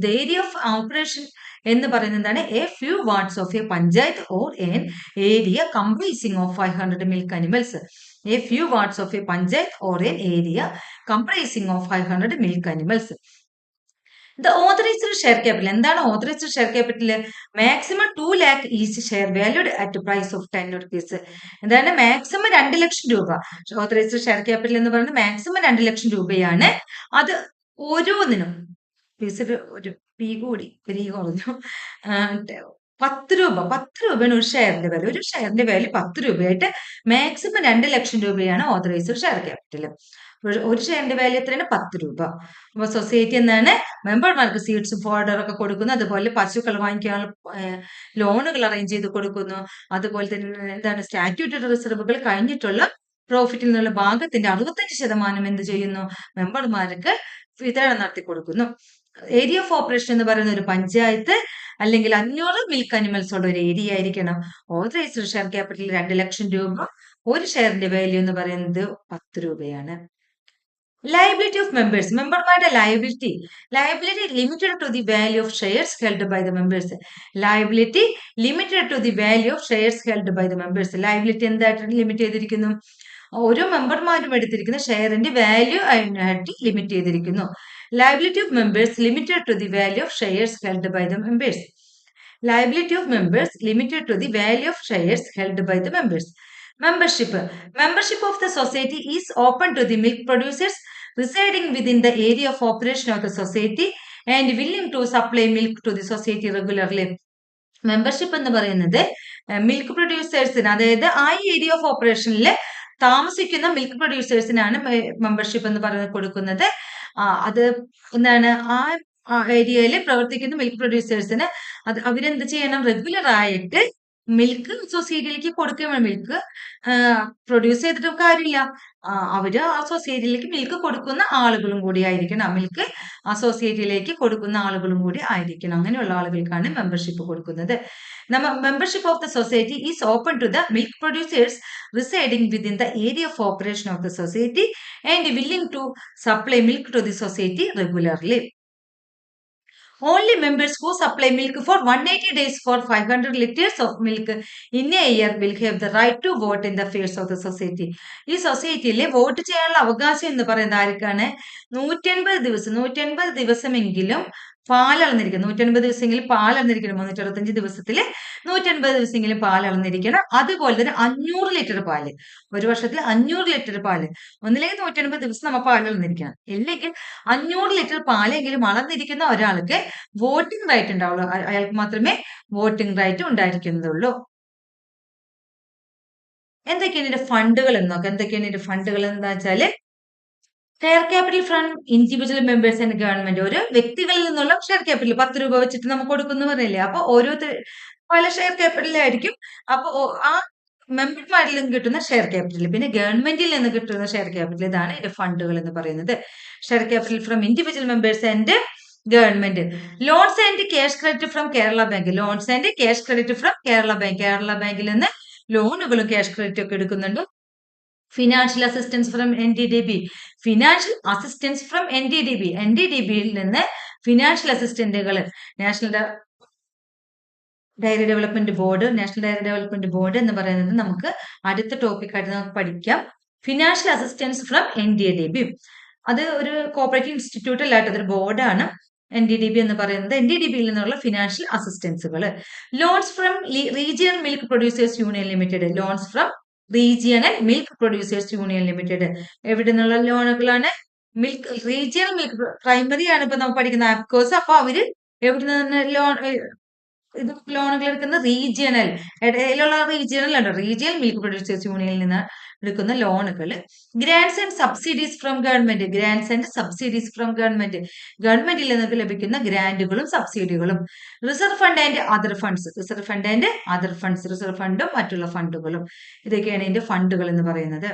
ദ ഏരിയ ഓഫ് ഓപ്പറേഷൻ എന്ന് പറയുന്നത് എന്താണ്? A few wards of a panchayat or an area comprising of 500 milk animals. A few wards of a panchayat or an area comprising of 500 milk animals. The authorized share capital. എന്താണ് authorized share capital? Maximum 2 lakh each share valued at price of 10 rupees. എന്താണ്? മാക്സിമം 2 ലക്ഷം രൂപ. ഓതറൈസ്ഡ് ഷെയർ ക്യാപിറ്റൽ എന്ന് പറയുന്നത് മാക്സിമം 2 ലക്ഷം രൂപയാണ്. അത് ഓരോന്നിനും ഒരു പി കൂടി ഒരു കുറഞ്ഞു 10 രൂപയാണ് ഒരു ഷെയറിന്റെ വില. ഒരു ഷെയറിന്റെ വില 10 രൂപയായിട്ട് മാക്സിമം 2 ലക്ഷം രൂപയാണ് ഓതറൈസ്ഡ് ഷെയർ ക്യാപിറ്റൽ. ഒരു ഷെയറിന്റെ വാല്യൂ എത്രയാണ്? 10 രൂപ. അപ്പൊ സൊസൈറ്റി എന്താണ്? മെമ്പർമാർക്ക് സീഡ്സും ഫോർഡർ ഒക്കെ കൊടുക്കുന്നു. അതുപോലെ പശുക്കൾ വാങ്ങിക്കാനുള്ള ലോണുകൾ അറേഞ്ച് ചെയ്ത് കൊടുക്കുന്നു. അതുപോലെ തന്നെ എന്താണ്? സ്റ്റാറ്റ്യൂട്ടറി റിസർവുകൾ കഴിഞ്ഞിട്ടുള്ള പ്രോഫിറ്റിൽ നിന്നുള്ള ഭാഗത്തിന്റെ 65% എന്ത് ചെയ്യുന്നു? മെമ്പർമാർക്ക് വിതരണം നടത്തി കൊടുക്കുന്നു. ഏരിയ ഓഫ് ഓപ്പറേഷൻ എന്ന് പറയുന്ന ഒരു പഞ്ചായത്ത് അല്ലെങ്കിൽ 500 മിൽക്ക് അനിമൽസ് ഉള്ള ഒരു ഏരിയ ആയിരിക്കണം. ഓതറൈസ്ഡ് ഷെയർ ക്യാപിറ്റൽ 2 ലക്ഷം രൂപ. ഒരു ഷെയറിന്റെ വാല്യൂ എന്ന് പറയുന്നത് 10 രൂപയാണ്. Liability of members. മെമ്പർമാരുടെ liability limited to the value of shares held by the members. Liability limited to the value of shares held by the members. Liability എന്തായിട്ട് ലിമിറ്റ് ചെയ്തിരിക്കുന്നു? ഓരോ മെമ്പർമാരും എടുത്തിരിക്കുന്ന ഷെയറിന്റെ വാല്യൂ ആയിട്ട് ലിമിറ്റ് ചെയ്തിരിക്കുന്നു. Liability of members limited to the value of shares held by the members. Liability of members limited to the value of shares held by the members. Membership of the society is open to the milk producers residing within the area of operation of the society and willing to supply milk to the society regularly. Membership എന്ന് പറയുന്നത് മിൽക്ക് പ്രൊഡ്യൂസേഴ്സിന്, അതായത് ആ ഏരിയ ഓഫ് ഓപ്പറേഷനിൽ താമസിക്കുന്ന മിൽക്ക് പ്രൊഡ്യൂസേഴ്സിനാണ് മെമ്പർഷിപ്പ് എന്ന് പറയുന്നത് കൊടുക്കുന്നത്. അത് എന്താണ്? ആ ഏരിയയിൽ പ്രവർത്തിക്കുന്ന മിൽക്ക് പ്രൊഡ്യൂസേഴ്സിന് അവരെന്ത് ചെയ്യണം? റെഗുലർ ആയിട്ട് മിൽക്ക് സൊസൈറ്റിയിലേക്ക് കൊടുക്കുകയാണ്. മിൽക്ക് പ്രൊഡ്യൂസ് ചെയ്തിട്ടും കാര്യമില്ല, അവര് ആ സൊസൈറ്റിയിലേക്ക് മിൽക്ക് കൊടുക്കുന്ന ആളുകളും കൂടി ആയിരിക്കണം. മിൽക്ക് ആ സൊസൈറ്റിയിലേക്ക് കൊടുക്കുന്ന ആളുകളും കൂടി ആയിരിക്കണം. അങ്ങനെയുള്ള ആളുകൾക്കാണ് മെമ്പർഷിപ്പ് കൊടുക്കുന്നത്. Membership of the society is open to the milk producers residing within the area of operation of the society and willing to supply milk to the society regularly. Only members who supply milk for 180 days for 500 liters of milk in a year will have the right to vote in the affairs of the society. ഈ സൊസൈറ്റിയിൽ വോട്ട് ചെയ്യാനുള്ള അവകാശം എന്ന് പറയുന്നത് ആർക്കാണ്? 180 ദിവസമെങ്കിലും പാലളന്നിരിക്കണം. 180 ദിവസമെങ്കിലും പാലളന്നിരിക്കണം. 365 ദിവസത്തിൽ 180 ദിവസമെങ്കിലും പാലളന്നിരിക്കണം. അതുപോലെ തന്നെ 500 ലിറ്റർ പാല്, ഒരു വർഷത്തിൽ 500 ലിറ്റർ പാല്, ഒന്നില്ലെങ്കിൽ 180 ദിവസം നമ്മൾ പാലളന്നിരിക്കണം, ഇല്ലെങ്കിൽ 500 ലിറ്റർ പാലെങ്കിലും അളന്നിരിക്കുന്ന ഒരാൾക്ക് വോട്ടിംഗ് റൈറ്റ് ഉണ്ടാവുള്ളൂ. അയാൾക്ക് മാത്രമേ വോട്ടിംഗ് റൈറ്റ് ഉണ്ടായിരിക്കുന്നതുള്ളൂ. എന്തൊക്കെയാണ് ഇതിന്റെ ഫണ്ടുകൾ എന്ന് നോക്കാം. എന്തൊക്കെയാണ് ഇതിന്റെ ഫണ്ടുകൾ എന്താ വെച്ചാല്, share capital from individual members and government. ഒരു വ്യക്തികളിൽ നിന്നുള്ള ഷെയർ ക്യാപിറ്റൽ 10 രൂപ വെച്ചിട്ട് നമുക്ക് കൊടുക്കുന്നു പറഞ്ഞില്ലേ. അപ്പൊ ഓരോരുത്തർ പല ഷെയർ ക്യാപിറ്റലായിരിക്കും. അപ്പൊ ആ മെമ്പർമാരിൽ നിന്ന് കിട്ടുന്ന ഷെയർ ക്യാപിറ്റൽ, പിന്നെ ഗവൺമെന്റിൽ നിന്ന് കിട്ടുന്ന ഷെയർ ക്യാപിറ്റൽ, ഇതാണ് ഇതിന്റെ ഫണ്ടുകൾ എന്ന് പറയുന്നത്. Share capital from individual members and government. Loans and cash credit from Kerala bank. Loans and cash credit from Kerala bank. Kerala ബാങ്കിൽ നിന്ന് ലോണുകളും ക്യാഷ് ക്രെഡിറ്റും ഒക്കെ എടുക്കുന്നുണ്ട്. Financial assistance from NDDB. Financial assistance from NDDB. NDDBയിൽ നിന്ന് ഫിനാൻഷ്യൽ അസിസ്റ്റന്റുകൾ, national dairy development board. National dairy development board എന്ന് പറയുന്നത് നമുക്ക് അടുത്ത ടോപ്പിക് ആയിട്ട് നമുക്ക് പഠിക്കാം. ഫിനാൻഷ്യൽ അസിസ്റ്റൻസ് ഫ്രം NDDB. അത് ഒരു കോപ്പറേറ്റീവ് ഇൻസ്റ്റിറ്റ്യൂട്ട് അല്ലാത്ത അതൊരു ബോർഡാണ്. NDDB എന്ന് പറയുന്നത് NDDBയിൽ നിന്നുള്ള ഫിനാൻഷ്യൽ അസിസ്റ്റൻസുകൾ. Loans from regional milk producers union limited. Loans from regional milk producers union limited. എവിടെ നിന്നുള്ള ലോണുകളാണ്? മിൽക്ക് റീജിയണൽ മിൽക്ക്, പ്രൈമറി ആണ് ഇപ്പൊ നമ്മൾ പഠിക്കുന്ന ആപ്കോസ്. അപ്പൊ അവര് എവിടെ നിന്ന് ഇത് ലോണുകൾ എടുക്കുന്ന? റീജിയണൽ, ഇടയിലുള്ള റീജിയണൽ ഉണ്ട്, റീജിയണൽ മിൽക്ക് പ്രൊഡ്യൂസേഴ്സ് യൂണിയനിൽ നിന്ന് എടുക്കുന്ന ലോണുകൾ. Grants and subsidies from government. Grants and subsidies from government. ഗവൺമെന്റിൽ നിന്ന് ലഭിക്കുന്ന ഗ്രാന്റുകളും സബ്സിഡികളും. Reserve fund and other funds. Reserve fund and other funds. Reserve ഫണ്ടും മറ്റുള്ള ഫണ്ടുകളും. ഇതൊക്കെയാണ് ഇതിന്റെ ഫണ്ടുകൾ എന്ന് പറയുന്നത്.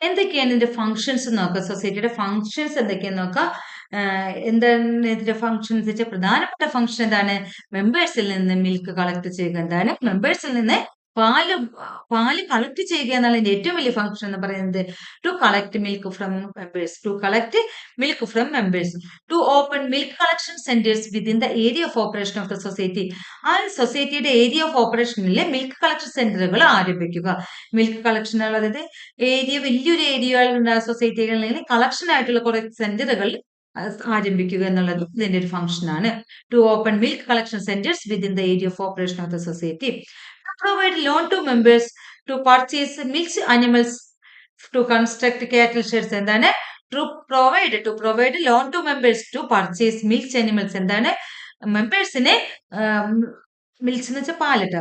എന്തൊക്കെയാണ് ഇതിന്റെ ഫങ്ഷൻസ് നോക്കാം. സൊസൈറ്റിയുടെ ഫങ്ഷൻസ് എന്തൊക്കെയാന്ന് നോക്കാം. എന്താണ് ഇതിന്റെ ഫങ്ഷൻസ് വെച്ചാൽ, പ്രധാനപ്പെട്ട ഫങ്ഷൻ എന്താണ്? മെമ്പേഴ്സിൽ നിന്ന് മിൽക്ക് കളക്ട് ചെയ്യുക. എന്താണ്? മെമ്പേഴ്സിൽ നിന്ന് പാല് കളക്ട് ചെയ്യുക എന്നാണ് ഇതിന്റെ ഏറ്റവും വലിയ ഫംഗ്ഷൻ എന്ന് പറയുന്നത്. To collect milk from members. To collect milk from members. To open milk collection centres within the area of operation of the society. ആ സൊസൈറ്റിയുടെ ഏരിയ ഓഫ് ഓപ്പറേഷനിലെ മിൽക്ക് കളക്ഷൻ സെന്ററുകൾ ആരംഭിക്കുക. മിൽക്ക് കളക്ഷൻ, അതായത് ഏരിയ, വലിയൊരു ഏരിയ സൊസൈറ്റികളിൽ കളക്ഷൻ ആയിട്ടുള്ള കുറെ സെന്ററുകൾ ആരംഭിക്കുക എന്നുള്ളത് ഇതിന്റെ ഒരു ഫംഗ്ഷൻ ആണ്. To open milk collection centres within the area of operation of the society. Provide loan to members to purchase milk animals to construct cattle sheds. എന്താണ്? to provide loan to members to purchase milk animals. എന്താണ്? മെമ്പേഴ്സിന് മിൽക്സ് എന്ന് വെച്ചാൽ പാലിട്ട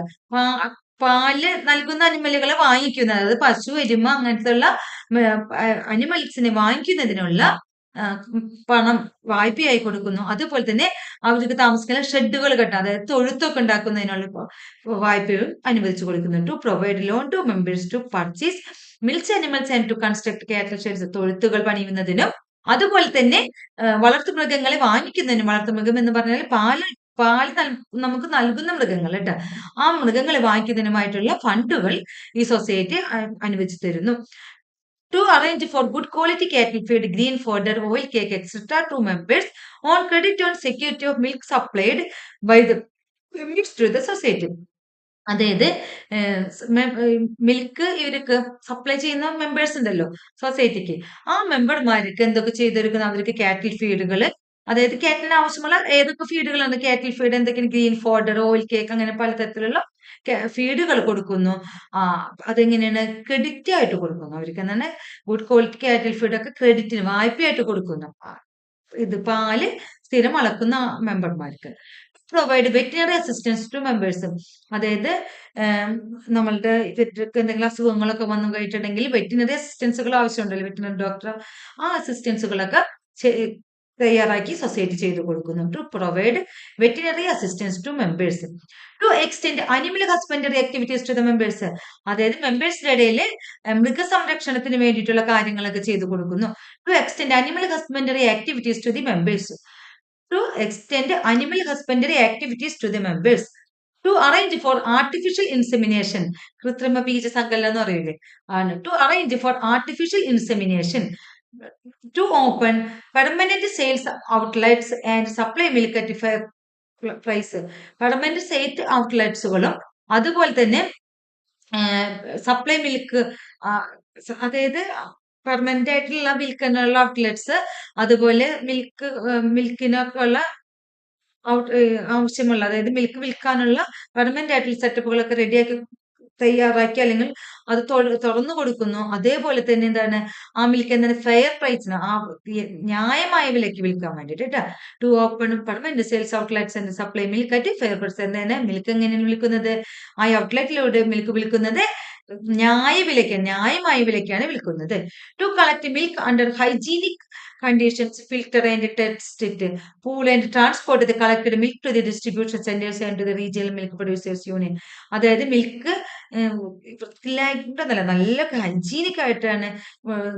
പാല് നൽകുന്ന അനിമലുകളെ വാങ്ങിക്കുന്നത്, അതായത് പശു, എരുമ അങ്ങനത്തെ ഉള്ള അനിമൽസിനെ വാങ്ങിക്കുന്നതിനുള്ള പണം വായ്പയായി കൊടുക്കുന്നു. അതുപോലെ തന്നെ അവർക്ക് താമസിക്കുന്ന ഷെഡുകൾ കെട്ടാൻ, അതായത് തൊഴുത്തൊക്കെ ഉണ്ടാക്കുന്നതിനുള്ള വായ്പയും അനുവദിച്ചു കൊടുക്കുന്നു. To provide loan to members to purchase milk animals and to construct cattle sheds. തൊഴുത്തുകൾ പണിയുന്നതിനും അതുപോലെ തന്നെ വളർത്തുമൃഗങ്ങളെ വാങ്ങിക്കുന്നതിനും. വളർത്തുമൃഗം എന്ന് പറഞ്ഞാൽ പാല് നമുക്ക് നൽകുന്ന മൃഗങ്ങൾ കേട്ടോ. ആ മൃഗങ്ങളെ വാങ്ങിക്കുന്നതിനുമായിട്ടുള്ള ഫണ്ടുകൾ ഈ സൊസൈറ്റി അനുവദിച്ചു തരുന്നു. To arrange for good quality cattle feed, green fodder, oil cake, etc. to members on credit on security of milk supplied by the members to the society. അതായത് മിൽക്ക് ഇവർക്ക് സപ്ലൈ ചെയ്യുന്ന മെമ്പേഴ്സ് ഉണ്ടല്ലോ സൊസൈറ്റിക്ക്, ആ മെമ്പർമാർക്ക് എന്തൊക്കെ ചെയ്തെടുക്കുന്ന? അവർക്ക് കാറ്റിൽ ഫീഡുകൾ, അതായത് കാറ്റിന് ആവശ്യമുള്ള ഏതൊക്കെ ഫീഡുകളാണ്? കാറ്റിൽ ഫീഡ് എന്തൊക്കെയാണ്? ഗ്രീൻ ഫോഡർ, ഓയിൽ കേക്ക്, അങ്ങനെ പലതരത്തിലുള്ള ഫീഡുകൾ കൊടുക്കുന്നു. അതെങ്ങനെയാണ്? ക്രെഡിറ്റ് ആയിട്ട് കൊടുക്കുന്നു. അവർക്ക് എന്താണ്? ഗുഡ് ക്വാളിറ്റി കാറ്റിൽ ഫീഡ് ഒക്കെ ക്രെഡിറ്റിന്, വായ്പയായിട്ട് കൊടുക്കുന്നു. ഇത് പാല് സ്ഥിരം അളക്കുന്ന മെമ്പർമാർക്ക്. Provide veterinary assistance to members. അതായത് നമ്മളുടെ എന്തെങ്കിലും അസുഖങ്ങളൊക്കെ വന്നു കഴിഞ്ഞിട്ടുണ്ടെങ്കിൽ വെറ്റിനറി അസിസ്റ്റൻസുകൾ ആവശ്യമുണ്ടല്ലോ, വെറ്റിനറി ഡോക്ടർ, ആ അസിസ്റ്റൻസുകളൊക്കെ തയ്യാറാക്കി സൊസൈറ്റി ചെയ്തു കൊടുക്കുന്നു. To provide veterinary assistance to members. To extend animal husbandry activities to the members. അതായത് മെമ്പേഴ്സിന്റെ ഇടയിൽ മൃഗസംരക്ഷണത്തിന് വേണ്ടിയിട്ടുള്ള കാര്യങ്ങളൊക്കെ ചെയ്തു കൊടുക്കുന്നു. To extend animal husbandry activities to the members. To extend animal husbandry activities to the members. To arrange for artificial insemination. കൃത്രിമ ബീജസങ്കലനം എന്ന് പറയില്ലേ, ആണ്. To arrange for artificial insemination. to open permanent sales outlets and supply milk at fair price. Permanent sales ഔട്ട്ലെറ്റ്സുകളും അതുപോലെ തന്നെ സപ്ലൈ മിൽക്ക്, അതായത് പെർമനന്റ് ആയിട്ടുള്ള മിൽക്കിനുള്ള ഔട്ട്ലെറ്റ്സ്, അതുപോലെ മിൽക്കിനൊക്കെ ഉള്ള ആവശ്യമുള്ള, അതായത് മിൽക്ക് വിൽക്കാനുള്ള പെർമനന്റ് ആയിട്ടുള്ള സെറ്റപ്പുകളൊക്കെ റെഡിയാക്കി തയ്യാറാക്കി അല്ലെങ്കിൽ അത് തുറന്നു കൊടുക്കുന്നു. അതേപോലെ തന്നെ എന്താണ് ആ മിൽക്ക് എന്താണ് ഫെയർ പ്രൈസിന്, ന്യായമായ വിലയ്ക്ക് വിൽക്കാൻ വേണ്ടിട്ട് to open permanent sales outlets and supply milk at fair price. എന്താണ് മിൽക്ക് എങ്ങനെയാണ് വിൽക്കുന്നത്? ആ ഔട്ട്ലെറ്റിലൂടെ മിൽക്ക് വിൽക്കുന്നത് ന്യായമായ വിലയ്ക്കാണ് വിൽക്കുന്നത്. To collect milk under hygienic conditions, filter and test it, pool and transport the collected milk to the distribution centres and to the regional milk producers union. അതായത് മിൽക്ക് വൃത്തിയിലായിട്ടുണ്ടല്ല, നല്ല ഹൈജീനിക് ആയിട്ടാണ്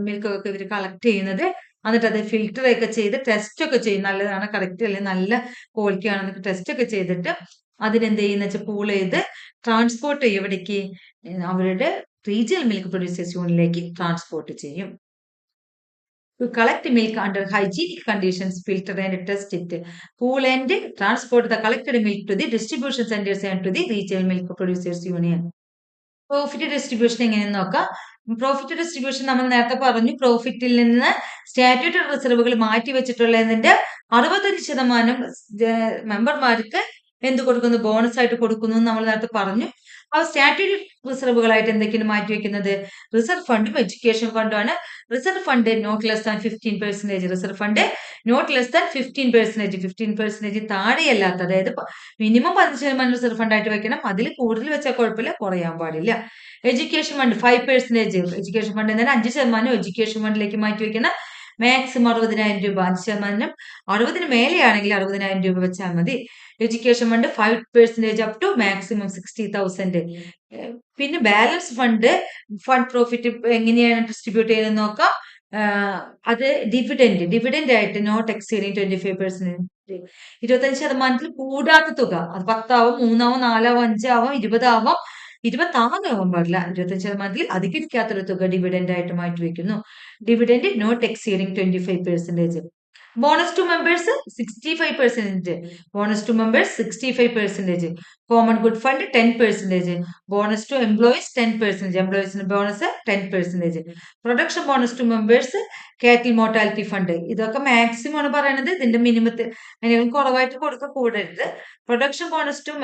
മിൽക്ക് ഒക്കെ ഇവർ കളക്ട് ചെയ്യുന്നത്. എന്നിട്ട് അത് ഫിൽറ്റർ ഒക്കെ ചെയ്ത് ടെസ്റ്റ് ഒക്കെ ചെയ്യും, നല്ലതാണ് കറക്റ്റ് അല്ലെങ്കിൽ നല്ല ക്വാളിറ്റി ആണെന്നൊക്കെ ടെസ്റ്റ് ഒക്കെ ചെയ്തിട്ട് അതിനെന്ത് ചെയ്യുന്ന വെച്ചാൽ പൂൾ ചെയ്ത് ട്രാൻസ്പോർട്ട് ചെയ്യും. എവിടേക്ക്? അവരുടെ റീജിയണൽ മിൽക്ക് പ്രൊഡ്യൂസേഴ്സ് യൂണിയനിലേക്ക് ട്രാൻസ്പോർട്ട് ചെയ്യും. To collect milk under hygienic conditions, filter and test it, pool and transport the collected milk to the distribution centers and to the regional milk producers union. Profit distribution എങ്ങനെയെന്ന് നോക്കാം. പ്രോഫിറ്റ് ഡിസ്ട്രിബ്യൂഷൻ നമ്മൾ നേരത്തെ പറഞ്ഞു, പ്രോഫിറ്റിൽ നിന്ന് സ്റ്റാറ്റ്യൂട്ടറി റിസർവുകൾ മാറ്റി വെച്ചിട്ടുള്ളതിന്റെ 65% മെമ്പർമാർക്ക് എന്ത് കൊടുക്കുന്നു? ബോണസ് ആയിട്ട് കൊടുക്കുന്നു എന്ന് നമ്മൾ നേരത്തെ പറഞ്ഞു. ആ സ്റ്റാറ്റ്യൂട്ടറി റിസർവുകളായിട്ട് എന്തൊക്കെയാണ് മാറ്റിവെക്കുന്നത്? റിസർവ് ഫണ്ടും എഡ്യൂക്കേഷൻ ഫണ്ടും ആണ്. Reserve fund not less than 15%, reserve fund not less than 15%, 15% താഴെയല്ലാത്ത, അതായത് മിനിമം 15% റിസർവ് ഫണ്ട് ആയിട്ട് വെക്കണം. അതിൽ കൂടുതൽ വെച്ചാൽ കുഴപ്പമില്ല, കുറയാൻ പാടില്ല. എഡ്യൂക്കേഷൻ ഫണ്ട് 5%, എഡ്യൂക്കേഷൻ ഫണ്ട് എന്നാൽ 5% എഡ്യൂക്കേഷൻ ഫണ്ടിലേക്ക് മാറ്റി വെക്കണം. മാക്സിമം 60,000 രൂപ, 5% 60-ന് മേലെയാണെങ്കിൽ 60,000 രൂപ വെച്ചാൽ മതി. Education fund 5% up to maximum 60,000. പിന്നെ ബാലൻസ് ഫണ്ട് പ്രോഫിറ്റ് എങ്ങനെയാണ് ഡിസ്ട്രിബ്യൂട്ട് ചെയ്യുന്നത് നോക്കാം. അത് ഡിവിഡന്റ് ആയിട്ട് നോട്ട് എക്സീഡിങ് 25%, 25% കൂടാത്ത തുക. അത് 10 ആവും, 3 ആവും, 4 ആവും, 5 ആവും, 20 ആവാം, 26 ആവാൻ പാടില്ല. 25% അധികരിക്കാത്തൊരു തുക ഡിവിഡന്റ് ആയിട്ട് മാറ്റി വെക്കുന്നു. Dividend not exceeding 25%. Bonus to members 65%, bonus to members 65%. Common good fund 10%, bonus to employees 10%, എംപ്ലോയീസിന് bonus 10%. Production bonus to members, cattle mortality fund, ഇതൊക്കെ മാക്സിമം ആണ് പറയുന്നത്. ഇതിന്റെ മിനിമത്തിൽ അതിനേക്കാൾ കുറവായിട്ട് കൊടുക്ക കൂടരുത്. Production bonus to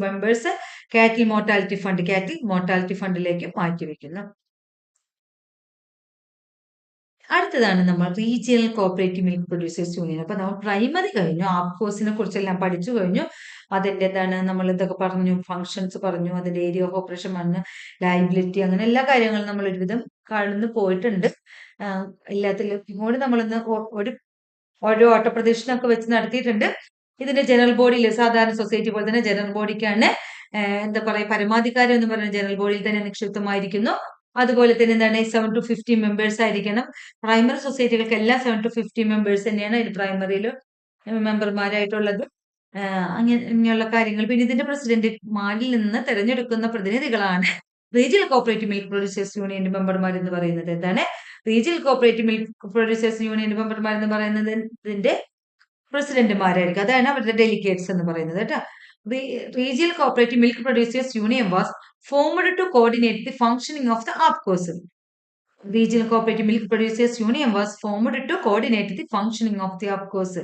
members cattle mortality ഫണ്ടിലേക്ക് മാറ്റിവെക്കുന്നു. അടുത്തതാണ് നമ്മൾ regional cooperative milk producers union. അപ്പൊ നമ്മൾ പ്രൈമറി കഴിഞ്ഞു, ആപ്കോസിനെ കുറിച്ചെല്ലാം പഠിച്ചു കഴിഞ്ഞു. അതിന്റെ എന്താണ് നമ്മൾ ഇതൊക്കെ പറഞ്ഞു, ഫങ്ഷൻസ് പറഞ്ഞു, അതിന്റെ ഏരിയ ഓഫ് ഓപ്പറേഷൻ പറഞ്ഞു, ലയബിലിറ്റി, അങ്ങനെ എല്ലാ കാര്യങ്ങളും നമ്മൾ ഒരുവിധം കടന്നു പോയിട്ടുണ്ട്. എല്ലാത്തിലും കൂടി നമ്മളിന്ന് ഒരു ഓട്ടപ്രദക്ഷിണമൊക്കെ വെച്ച് നടത്തിയിട്ടുണ്ട്. ഇതിന്റെ ജനറൽ ബോഡിയിൽ സാധാരണ സൊസൈറ്റി പോലെ തന്നെ ജനറൽ ബോഡിക്കാണ് എന്താ പറയാ പരമാധികാരം എന്ന് പറയുന്ന ജനറൽ ബോഡിയിൽ തന്നെ നിക്ഷിപ്തമായിരിക്കുന്നു. അതുപോലെ തന്നെ എന്താണ് 7 to 50 മെമ്പേഴ്സ് ആയിരിക്കണം. പ്രൈമറി സൊസൈറ്റികൾക്ക് എല്ലാം 7 to 50 മെമ്പേഴ്സ് തന്നെയാണ് പ്രൈമറിയിൽ മെമ്പർമാരായിട്ടുള്ളത്. അങ്ങനെയുള്ള കാര്യങ്ങൾ. പിന്നെ ഇതിന്റെ പ്രസിഡന്റുമാരിൽ നിന്ന് തെരഞ്ഞെടുക്കുന്ന പ്രതിനിധികളാണ് റീജിയണൽ കോപ്പറേറ്റീവ് മിൽക്ക് പ്രൊഡ്യൂസേഴ്സ് യൂണിയന്റെ മെമ്പർമാർ എന്ന് പറയുന്നത്. എന്താണ് റീജിയണൽ കോപ്പറേറ്റീവ് മിൽക്ക് പ്രൊഡ്യൂസേഴ്സ് യൂണിയന്റെ മെമ്പർമാർ എന്ന് പറയുന്നത്? ഇതിന്റെ പ്രസിഡന്റുമാരായിരിക്കും. അതാണ് അവരുടെ ഡെലിഗേറ്റ്സ് എന്ന് പറയുന്നത് കേട്ടോ. Regional cooperative milk producers union was formed to coordinate the functioning of the APCOs. Regional Cooperative Milk Producers Union was formed to coordinate the functioning of the APCOs.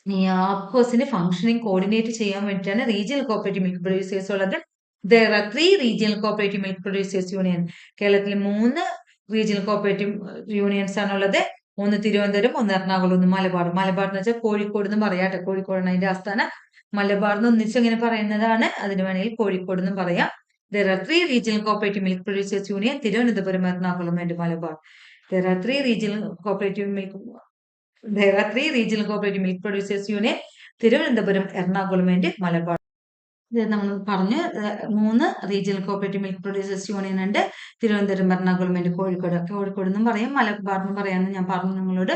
ഈ ആപ്കോസിന്റെ ഫംഗ്ഷനിങ് കോർഡിനേറ്റ് ചെയ്യാൻ വേണ്ടിയിട്ടാണ് റീജിയണൽ കോപ്പറേറ്റീവ് മിൽക്ക് പ്രൊഡ്യൂസേഴ്സ് ഉള്ളത്. There are 3 regional cooperative milk producers union. കേരളത്തിൽ 3 റീജിയണൽ കോപ്പറേറ്റീവ് യൂണിയൻസ് ആണുള്ളത്. ഒന്ന് തിരുവനന്തപുരം, ഒന്ന് എറണാകുളം, ഒന്ന് മലബാർ. മലബാർ എന്ന് വെച്ചാൽ കോഴിക്കോട് എന്ന് പറയാട്ടെ, കോഴിക്കോടാണ് അതിന്റെ ആസ്ഥാനം. മലബാർ എന്ന് ഒന്നിച്ച് ഇങ്ങനെ പറയുന്നതാണ്, അതിന് വേണമെങ്കിൽ കോഴിക്കോട് എന്നും പറയാം. There are 3 regional cooperative milk producers union, Thiruvananthapuram, Ernakulam and Malabar. There are 3 regional cooperative milk producers union, Thiruvananthapuram, Ernakulam and Malabar. ഇത് നമ്മൾ പറഞ്ഞു 3 regional cooperative milk producers union ഉണ്ട്. തിരുവനന്തപുരം, എറണാകുളം, കോഴിക്കോട്. കോഴിക്കോട് എന്നും പറയാം, മലബാർ എന്നും പറയാമെന്ന് ഞാൻ പറഞ്ഞു നിങ്ങളോട്.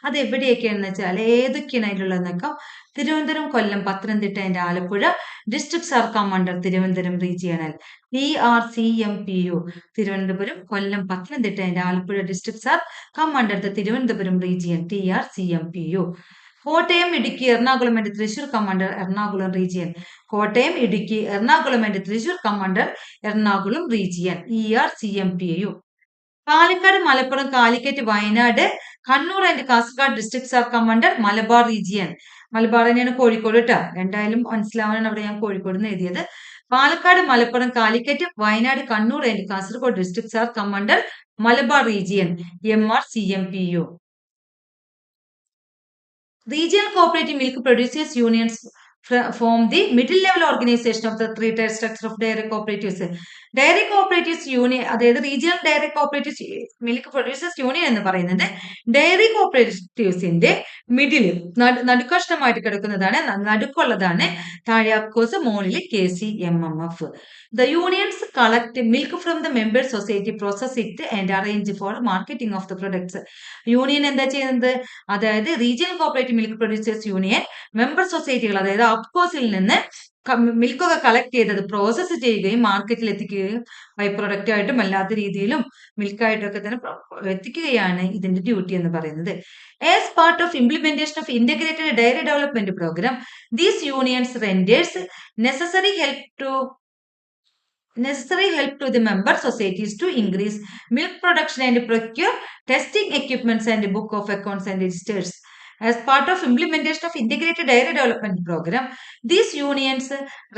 അത് എവിടെയൊക്കെയാണെന്ന് വെച്ചാൽ ഏതൊക്കെയാണ് അതിലുള്ളതെന്നൊക്കെ Thiruvananthapuram, Kollam, Pathanamthitta and Alappuzha districts are come under Thiruvananthapuram regional TRCMPU. Thiruvananthapuram, Kollam, Pathanamthitta and Alappuzha districts are come under the Thiruvananthapuram region TRCMPU. Kottayam, Idukki, Ernakulam and Thrissur come under Ernakulam region. Kottayam, Idukki, Ernakulam and Thrissur come under Ernakulam region ERCMPU. Palakkad, Malappuram, Calicut, Wayanad, Kannur and Kasaragod districts are come under Malabar region. Malabar തന്നെയാണ് കോഴിക്കോട് കേട്ടോ. എന്തായാലും മനസ്സിലാവാനാണ് അവിടെ ഞാൻ കോഴിക്കോട് എന്ന് എഴുതിയത്. Palakkad, Malappuram, Calicut, Wayanad, Kannur and Kasaragod districts are come under Malabar region MRCMPU. Regional cooperative milk producers unions form the middle level organization of the three-tier structure of dairy cooperatives. Dairy cooperatives union, അതായത് regional dairy cooperatives milk producers union എന്ന് പറയുന്നത് ഡയറി കോപ്പറേറ്റീവ്സിന്റെ മിഡിൽ നടുക്കഷ്ണമായിട്ട് കിടക്കുന്നതാണ്, നടുക്കുള്ളതാണ്. താഴെ അഫ്കോഴ്സ് മുകളിൽ KCMMF. The unions collect milk from the member society, process it and arrange for marketing of the products. Union എന്താ ചെയ്യുന്നത്? അതായത് regional cooperative milk producers union member സൊസൈറ്റികൾ, അതായത് അഫ്കോഴ്സിൽ നിന്ന് മിൽക്കൊക്കെ കളക്ട് ചെയ്തത് പ്രോസസ്സ് ചെയ്യുകയും മാർക്കറ്റിൽ എത്തിക്കുകയും ബൈ പ്രൊഡക്റ്റ് ആയിട്ടും അല്ലാത്ത രീതിയിലും മിൽക്കായിട്ടും ഒക്കെ തന്നെ എത്തിക്കുകയാണ് ഇതിന്റെ ഡ്യൂട്ടി എന്ന് പറയുന്നത്. As part of implementation of integrated dairy development program, these unions renders necessary help to the member societies to increase milk production and procure testing equipments and book of accounts and registers. As part of implementation of integrated dairy development program, these unions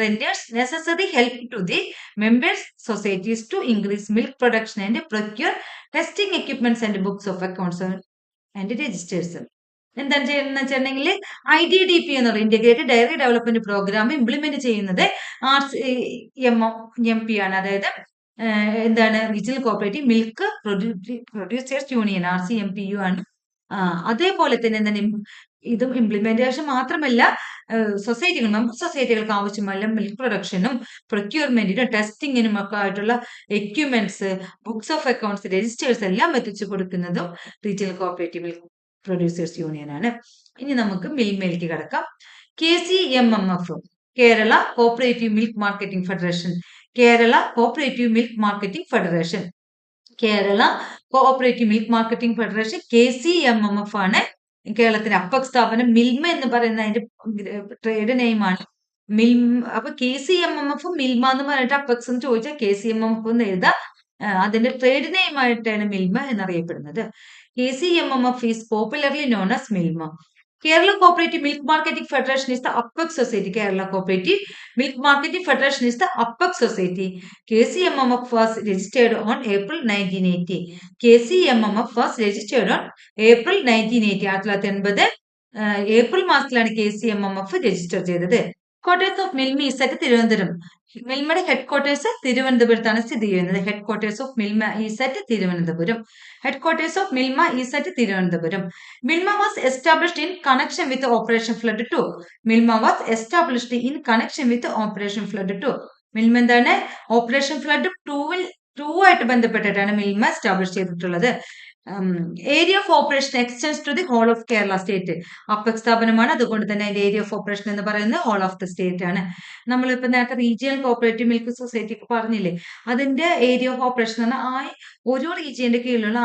renders necessary help to the member societies to increase milk production and procure testing equipments and books of accounts and registers. എന്താണ് ചെയ്യുന്നത് വെച്ചിട്ടുണ്ടെങ്കിൽ IDDP എന്ന് പറയുന്നത് integrated dairy development programme implement ചെയ്യുന്നത് RCMMP ആണ്. അതായത് എന്താണ് regional cooperative milk producers union RCMPU ആണ്. അതേപോലെ തന്നെ എന്താണ് ഇതും ഇംപ്ലിമെന്റേഷൻ മാത്രമല്ല, സൊസൈറ്റികൾ മെമ്പർ സൊസൈറ്റികൾക്ക് ആവശ്യമായ മിൽക്ക് പ്രൊഡക്ഷനും പ്രൊക്യൂർമെന്റിനും ടെസ്റ്റിങ്ങിനും ഒക്കെ ആയിട്ടുള്ള equipments, books of accounts, registers എല്ലാം എത്തിച്ചു കൊടുക്കുന്നതും regional cooperative milk producers union ആണ്. ഇനി നമുക്ക് മിൽമയിലേക്ക് കിടക്കാം. KCMMF, Kerala cooperative milk marketing federation. Kerala cooperative milk marketing federation. Kerala cooperative milk marketing federation KCMMF ആണ് കേരളത്തിന്റെ അപ്പക് സ്ഥാപനം. മിൽമ എന്ന് പറയുന്ന അതിന്റെ ട്രേഡ് നെയിമാണ്. അപ്പൊ KCMMF മിൽമ എന്ന് പറഞ്ഞിട്ട് അപ്പക്സ് എന്ന് ചോദിച്ചാൽ KCMMF എന്ന് എഴുതാം. അതിന്റെ ട്രേഡ് നെയിം ആയിട്ടാണ് മിൽമ എന്നറിയപ്പെടുന്നത്. KCMMF is popularly known as Milma. Kerala Cooperative Milk Marketing Federation is the apex society. Kerala Cooperative Milk Marketing Federation is the apex society. KCMMF was registered on April 1980. KCMMF was registered on April 1980. April മാസത്തിലാണ് KCMMF രജിസ്റ്റർ ചെയ്തത്. Headquarters of Milma is at Thiruvananthapuram. മിൽമയുടെ ഹെഡ്ക്വാർട്ടേഴ്സ് തിരുവനന്തപുരത്താണ് സ്ഥിതി ചെയ്യുന്നത്. Headquarters of Milma is at Thiruvananthapuram. Headquarters of Milma is at Thiruvananthapuram. Milma was established in connection with operation flood 2. Milma was established in connection with operation flood 2. Milma എന്താണ്? ഓപ്പറേഷൻ ഫ്ലഡ് 2 ആയിട്ട് ബന്ധപ്പെട്ടിട്ടാണ് മിൽമ എസ്റ്റാബ്ലിഷ് ചെയ്തിട്ടുള്ളത്. Area of operation extends to the whole of Kerala state. അപ്പക് സ്ഥാപനമാണ്, അതുകൊണ്ട് തന്നെ അതിന്റെ ഏരിയ ഓഫ് ഓപ്പറേഷൻ എന്ന് പറയുന്നത് ഹോൾ ഓഫ് ദി സ്റ്റേറ്റ് ആണ്. നമ്മളിപ്പോ നേരത്തെ റീജിയണൽ കോപ്പറേറ്റീവ് മിൽക്ക് സൊസൈറ്റി പറഞ്ഞില്ലേ, അതിന്റെ ഏരിയ ഓഫ് ഓപ്പറേഷൻ എന്ന് പറഞ്ഞാൽ ഓരോ റീജിയന്റെ കീഴിലുള്ള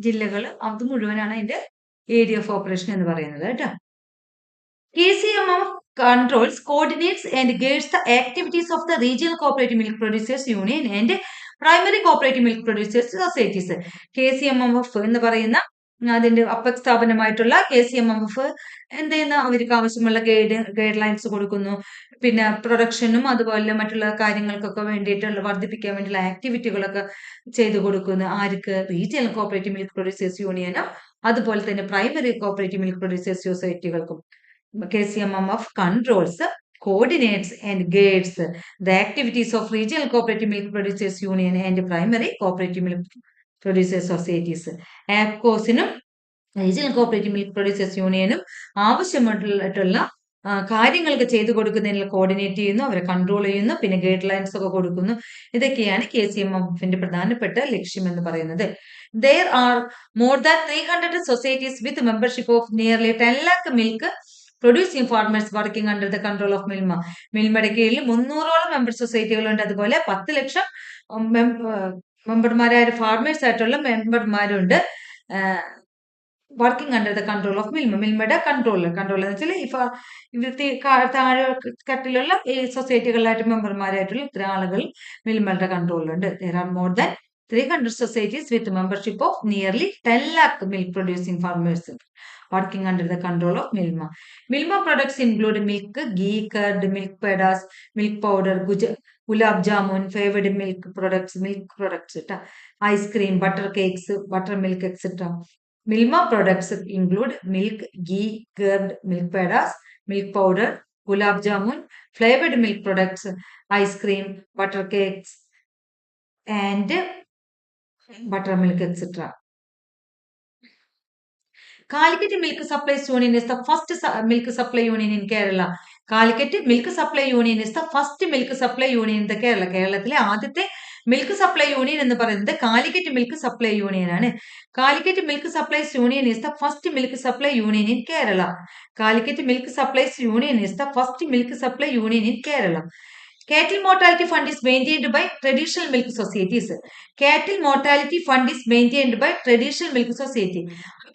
ജില്ലകൾ അത് മുഴുവനാണ് അതിന്റെ ഏരിയ ഓഫ് ഓപ്പറേഷൻ എന്ന് പറയുന്നത് കേട്ടോ. KCMMF controls, coordinates and guides the activities of the regional cooperative milk producers union and primary cooperative milk producers societies. KCMMF എന്ന് പറയുന്ന അതിന്റെ അപ്പക് സ്ഥാപനമായിട്ടുള്ള KCMMF എന്ത് ചെയ്യുന്ന, അവർക്ക് ആവശ്യമുള്ള ഗൈഡ് ലൈൻസ് കൊടുക്കുന്നു. പിന്നെ പ്രൊഡക്ഷനും അതുപോലെ മറ്റുള്ള കാര്യങ്ങൾക്കൊക്കെ വേണ്ടിയിട്ടുള്ള വർദ്ധിപ്പിക്കാൻ വേണ്ടിയുള്ള ആക്ടിവിറ്റികളൊക്കെ ചെയ്തു കൊടുക്കുന്നു. ആർക്ക്? റീജിയണൽ കോപ്പറേറ്റീവ് മിൽക്ക് പ്രൊഡ്യൂസേഴ്സ് യൂണിയനും അതുപോലെ തന്നെ പ്രൈമറി കോപ്പറേറ്റീവ് മിൽക്ക് പ്രൊഡ്യൂസേഴ്സ് സൊസൈറ്റികൾക്കും. KCMMF controls, coordinates and guides the activities of regional cooperative milk producers union and primary cooperative milk producers societies. ആപ്കോസിനും റീജിയണൽ കോപ്പറേറ്റീവ് മിൽക്ക് പ്രൊഡ്യൂസേഴ്സ് യൂണിയനും ആവശ്യമായിട്ടുള്ള കാര്യങ്ങളൊക്കെ ചെയ്തു കൊടുക്കുന്നതിനുള്ള കോർഡിനേറ്റ് ചെയ്യുന്നു, അവരെ കൺട്രോൾ ചെയ്യുന്നു, പിന്നെ ഗൈഡ് ലൈൻസ് ഒക്കെ കൊടുക്കുന്നു. ഇതൊക്കെയാണ് KCMFന്റെ പ്രധാനപ്പെട്ട ലക്ഷ്യം എന്ന് പറയുന്നത്. There are more than 300 societies with membership of nearly 10 lakh milk producing farmers working under the control of Milma. മിൽമയുടെ കീഴിൽ 300ഓളം മെമ്പർ സൊസൈറ്റികളുണ്ട്. അതുപോലെ 10 ലക്ഷം മെമ്പർമാരായ ഫാർമേഴ്സ് ആയിട്ടുള്ള മെമ്പർമാരുണ്ട്. Working under the control of മിൽമയുടെ കൺട്രോൾ എന്ന് വെച്ചാൽ താഴെ കട്ടിലുള്ള ഈ സൊസൈറ്റികളിലായിട്ട് മെമ്പർമാരായിട്ടുള്ള ഇത്ര ആളുകൾ മിൽമയുടെ കൺട്രോളിലുണ്ട്. There are more than 300 societies with membership of nearly 10 lakh milk producing farmers working under the control of Milma. Milma products include milk, ghee, curd, milk pedas, milk powder, gulab jamun, flavored milk products, ice cream, butter cakes, buttermilk, etc. Milma products include milk, ghee, curd, milk pedas, milk powder, gulab jamun, flavored milk products, ice cream, butter cakes, and buttermilk, etc. Calicut Milk Supplies Union is the first milk supply union in Kerala. Calicut Milk Supply Union is the first milk supply union in the Kerala. കേരളത്തിലെ ആദ്യത്തെ മിൽക്ക് സപ്ലൈ യൂണിയൻ എന്ന് പറയുന്നത് കാലിക്കറ്റ് മിൽക്ക് സപ്ലൈ യൂണിയൻ ആണ്. Calicut milk supplies union is the first milk supply union in Kerala. Calicut milk supplies union is the first milk supply union in Kerala. Cattle mortality fund is maintained by traditional milk societies. Cattle mortality fund is maintained by traditional milk society.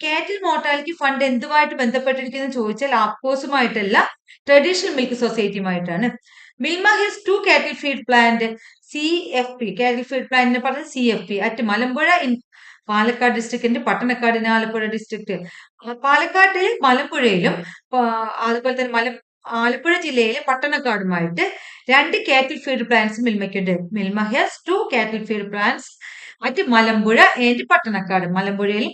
Cattle mortality fund എന്തുമായിട്ട് ബന്ധപ്പെട്ടിരിക്കുന്നു ചോദിച്ചാൽ ആപ്കോസുമായിട്ടല്ല, ട്രഡീഷണൽ മിൽക്ക് സൊസൈറ്റിയുമായിട്ടാണ്. Milma has 2 cattle feed plant CFP. Cattle feed പ്ലാന്റിനെ പറഞ്ഞ CFP at Malampuzha in Palakkad ഡിസ്ട്രിക്റ്റിന്റെ പട്ടണക്കാട് ആലപ്പുഴ ഡിസ്ട്രിക്ട്. പാലക്കാട്ടിൽ മലമ്പുഴയിലും അതുപോലെ തന്നെ ആലപ്പുഴ ജില്ലയിലെ പട്ടണക്കാടുമായിട്ട് 2 കാറ്റിൽ ഫീഡ് പ്ലാന്റ്സ് മിൽമയ്ക്കുണ്ട്. Milma has 2 cattle feed plants at Malampuzha and Pattanakkad. മലമ്പുഴയിലും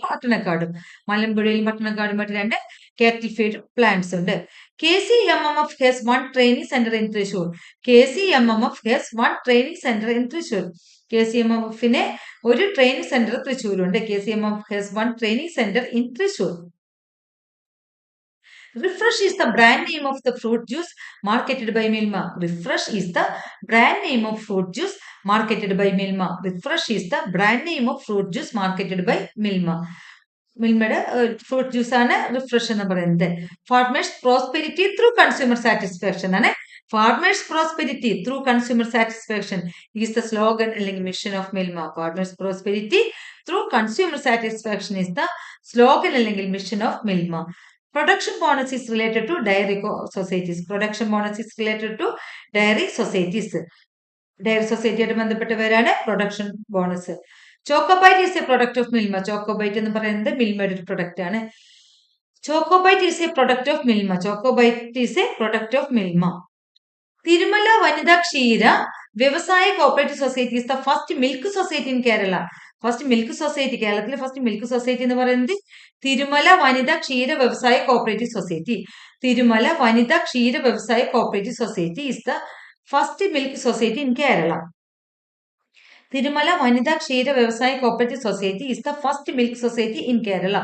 പട്ടണക്കാടുമായിട്ട് 2 കാറ്റിൽ ഫീഡ് പ്ലാന്റ്സ് ഉണ്ട്. KCMMF has 1 training center in Thrissur. KCMMF has 1 training center in Thrissur. KCMMFന് ഒരു training centre തൃശ്ശൂരുണ്ട്. KCMMF has 1 training center in Thrissur. Refresh is the brand name of the fruit juice marketed by Milma. Refresh is the brand name of fruit juice marketed by Milma. Refresh is the brand name of fruit juice marketed by Milma. മിൽമയുടെ ഫ്രൂട്ട് ജ്യൂസ് ആണ് റിഫ്രഷ് എന്ന് പറയുന്നത്. Farmers prosperity through consumer satisfaction ആണ്. Farmers prosperity through consumer satisfaction is the slogan അല്ലെങ്കിൽ mission of Milma. Farmers prosperity through consumer satisfaction is the slogan അല്ലെങ്കിൽ mission of Milma. Production bonus is related to dairy societies. Production bonus is related to dairy societies. Dairy society ആയിട്ട് ബന്ധപ്പെട്ടവരാണ് production bonus. Chocobite is a product of Milma. Chocobite എന്ന് പറയുന്നത് മിൽമയുടെ ഒരു പ്രൊഡക്റ്റ് ആണ്. Chocobite is a product of Milma. Chocobite is a product of Milma. Thirumala Vanitha Ksheera Vyavasaya cooperative society is the first milk society in Kerala. First milk society, കേരളത്തിലെ ഫസ്റ്റ് മിൽക്ക് സൊസൈറ്റി എന്ന് പറയുന്നത് Thirumala Vanitha Ksheera Vyavasaya cooperative society. Thirumala Vanitha Ksheera Vyavasaya cooperative society is the first milk society in Kerala. Thirumala Vanitha Ksheera Vyavasaya cooperative society is the first milk society in Kerala.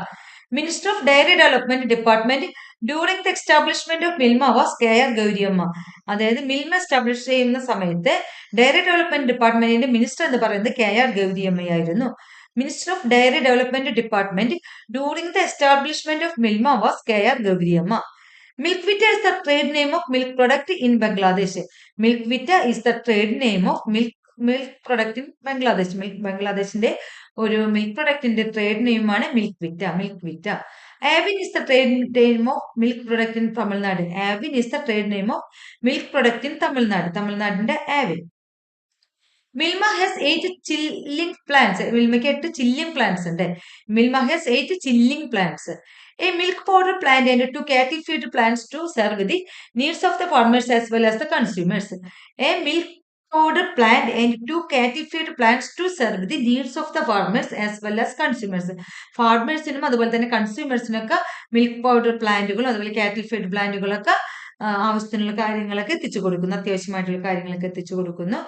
Minister of dairy development department during the establishment of Milma was KR Gauriamma. അതായത് മിൽമ എസ്റ്റാബ്ലിഷ് ചെയ്യുന്ന സമയത്ത് ഡയറി ഡെവലപ്മെന്റ് ഡിപ്പാർട്ട്മെന്റിന്റെ മിനിസ്റ്റർ എന്ന് പറയുന്നത് KR ഗൗരിയമ്മയായിരുന്നു. Minister of dairy development department during the establishment of Milma was KR Gouriamma. Milk Vita is the trade name of milk product in Bangladesh. Milk Vita is the trade name of milk product in Bangladesh. ബംഗ്ലാദേശിന്റെ ഒരു മിൽക്ക് പ്രൊഡക്റ്റിന്റെ ട്രേഡ് നെയിമാണ് മിൽക്ക് വിറ്റ. Avin is the trade name of milk product in Tamil Nadu. Avin is the trade name of milk product in Tamil Nadu. തമിഴ്നാടിന്റെ Avin. Milma has 8 chilling plants. മിൽമയ്ക്ക് 8 chilling plants ഉണ്ട്. Milma has 8 chilling plants. A milk powder plant and 2 cattle feed plants to serve the needs of the farmers as well as the consumers. A milk powder plant and 2 cattle feed plants to serve the needs of the farmers as well as consumers. ഫാർമേഴ്സിനും അതുപോലെ തന്നെ കൺസ്യൂമേഴ്സിനൊക്കെ മിൽക്ക് പൗഡർ പ്ലാന്റുകളും അതുപോലെ കാറ്റിൽ ഫീഡ് പ്ലാന്റുകളൊക്കെ ആവശ്യത്തിനുള്ള കാര്യങ്ങളൊക്കെ എത്തിച്ചു കൊടുക്കുന്നു. അത്യാവശ്യമായിട്ടുള്ള കാര്യങ്ങളൊക്കെ എത്തിച്ചു കൊടുക്കുന്നു.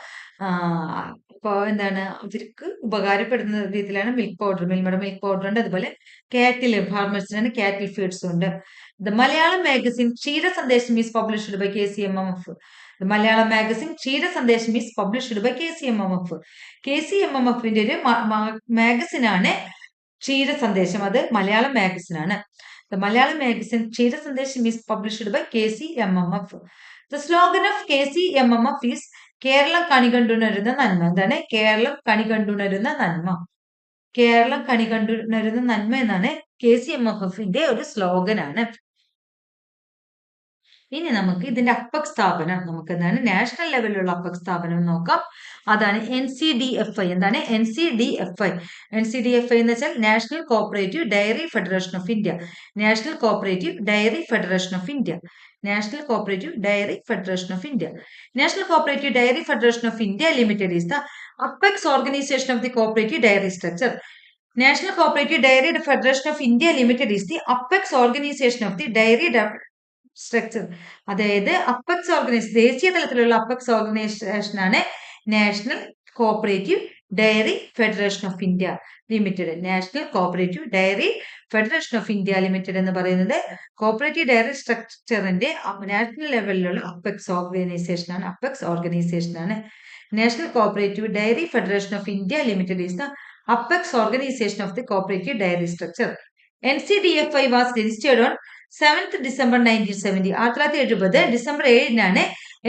അപ്പോൾ എന്താണ് അവർക്ക് ഉപകാരപ്പെടുന്ന രീതിയിലാണ് മിൽക്ക് പൗഡർ, മിൽമയുടെ മിൽക്ക് പൗഡർ ഉണ്ട്. അതുപോലെ കാറ്റിൽ ഫാർമേഴ്സിനാണ് കാറ്റിൽ ഫീഡ്സ് ഉണ്ട്. The Malayalam magazine Ksheera Sandesham is published by KCMMF. The Malayalam magazine Ksheera Sandesham is published by KCMMF. KCMMFന്റെ ഒരു മാഗസിനാണ് ക്ഷീര സന്ദേശം. അത് മലയാളം മാഗസിനാണ്. The Malayalam magazine Ksheera Sandesham is published by KCMMF. The slogan of KCMMF is Keralam കണി കണ്ടുണരുന്ന നന്മ. എന്താണ്? കേരളം കണി കണ്ടുണരുന്ന നന്മ. കേരളം കണി കണ്ടുണരുന്ന നന്മ എന്നാണ് KCMMFന്റെ ഒരു സ്ലോഗനാണ്. ഇനി നമുക്ക് ഇതിന്റെ അപ്പക് സ്ഥാപനം, നമുക്ക് എന്താണ് നാഷണൽ ലെവലിലുള്ള അപ്പക് സ്ഥാപനം നോക്കാം. അതാണ് NCDFI. എന്താണ്? NCDFI. NCDFI എന്ന് വെച്ചാൽ national cooperative dairy federation of India. National cooperative dairy federation of India. National cooperative dairy federation of India. National cooperative dairy federation of India limited is the apex organisation of the cooperative dairy structure. National Cooperative Dairy Federation of India Limited is the apex organization of the dairy structure. അതായത് അപ്പെക്സ് ഓർഗനൈസേഷൻ, ദേശീയ തലത്തിലുള്ള അപ്പെക്സ് ഓർഗനൈസേഷൻ ആണ് national cooperative dairy federation of India limited. National cooperative dairy federation of India limited എന്ന് പറയുന്നത് കോഓപ്പറേറ്റീവ് ഡയറി സ്ട്രക്ചറിന്റെ നാഷണൽ ലെവലിലുള്ള അപ്പെക്സ് ഓർഗനൈസേഷൻ ആണ്. അപ്പെക്സ് ഓർഗനൈസേഷൻ ആണ്. National cooperative dairy federation of India limited is the apex organization of the cooperative dairy structure. NCDFI was registered on 7th December 1970. 1970 December 7-നാണ്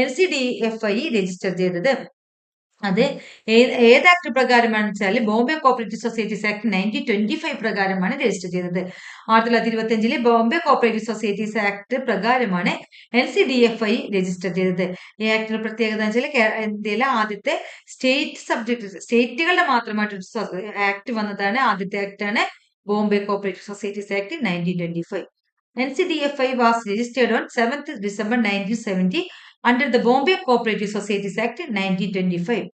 NCDFI രജിസ്റ്റർ ചെയ്തത്. അത് ഏത് ആക്ട് പ്രകാരമാണെന്ന് വെച്ചാൽ ബോംബെ കോപ്പറേറ്റീവ് സൊസൈറ്റീസ് ആക്ട് 1925 പ്രകാരമാണ് രജിസ്റ്റർ ചെയ്തത്. 1925 ബോംബെ കോപ്പറേറ്റീവ് സൊസൈറ്റീസ് ആക്ട് പ്രകാരമാണ് NCDFI രജിസ്റ്റർ ചെയ്തത്. ഈ ആക്ടിന്റെ പ്രത്യേകത എന്ന് വെച്ചാൽ ഇന്ത്യയിലെ ആദ്യത്തെ സ്റ്റേറ്റുകളുടെ മാത്രമായിട്ട് ആക്ട് വന്നതാണ്. ആദ്യത്തെ ആക്ടാണ് Bombay cooperative societies act 1925. NCDFI was registered on 7th December 1970 under the Bombay Cooperative Societies Act 1925.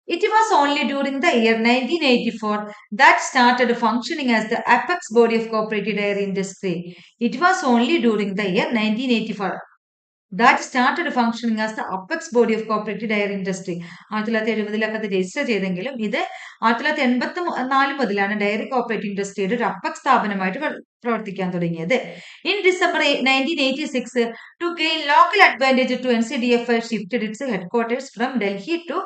It was only during the year 1984 that started functioning as the apex body of cooperative dairy industry. It was only during the year 1984 that started functioning as the apex body of cooperative dairy industry. 1970 അത് രജിസ്റ്റർ ചെയ്തെങ്കിലും ഇത് 1984 മുതലാണ് ഡയറി കോപ്പറേറ്റീവ് ഇൻഡസ്ട്രിയുടെ ഒരു അപ്പക് സ്ഥാപനമായിട്ട് പ്രവർത്തിക്കാൻ തുടങ്ങിയത്. In December 1986 to gain local advantage to NCDFI shifted its headquarters from Delhi to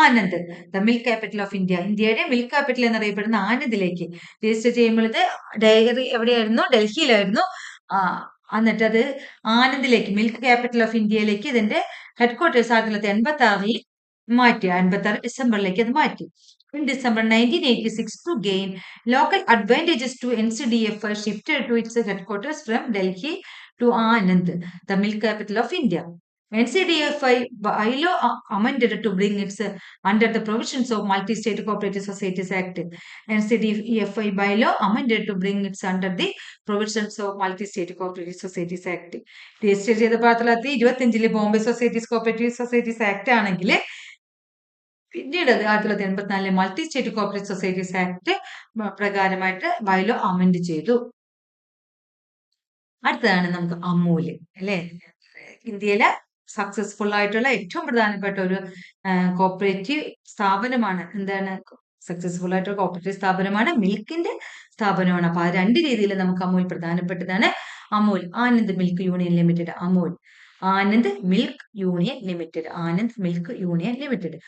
Anand, the milk capital of India. ഇന്ത്യയുടെ മിൽക്ക് ക്യാപിറ്റൽ എന്നറിയപ്പെടുന്ന ആനന്ദിലേക്ക് രജിസ്റ്റർ ചെയ്യുമ്പോൾ ഇത് ഡയറി എവിടെയായിരുന്നു? ഡൽഹിയിലായിരുന്നു. എന്നിട്ട് അത് ആനന്ദിലേക്ക്, മിൽക്ക് ക്യാപിറ്റൽ ഓഫ് ഇന്ത്യയിലേക്ക് ഇതിന്റെ ഹെഡ്ക്വാർട്ടേഴ്സ് 1986 മാറ്റി. 1986 ഡിസംബറിലേക്ക് അത് മാറ്റി. In December 1986, to gain local advantages to NCDFI shifted to its headquarters from Delhi to Anand, the milk capital of India. NCDFI bylaw amended to bring its under the provisions of Multi-State Cooperative Societies Act. NCDFI bylaw amended to bring its under the provisions of Multi-State Cooperative Societies Act. Register ചെയ്ത 1925 Bombay societies cooperative societies act ആണെങ്കിൽ പിന്നീട് 1984 multi state cooperative societies act പ്രകാരമായിട്ട് ബൈലോ അമെൻഡ് ചെയ്തു. അടുത്തതാണ് നമുക്ക് അമൂല് അല്ലെ. ഇന്ത്യയിലെ സക്സസ്ഫുൾ ആയിട്ടുള്ള ഏറ്റവും പ്രധാനപ്പെട്ട ഒരു കോപ്പറേറ്റീവ് സ്ഥാപനമാണ്. എന്താണ്? സക്സസ്ഫുൾ ആയിട്ടുള്ള കോപ്പറേറ്റീവ് സ്ഥാപനമാണ്, മിൽക്കിന്റെ സ്ഥാപനമാണ്. അപ്പൊ ആ രണ്ട് രീതിയിൽ നമുക്ക് അമൂൽ പ്രധാനപ്പെട്ടതാണ്. Amul, Anand milk union limited. Amul, Anand milk union limited. Anand milk union limited.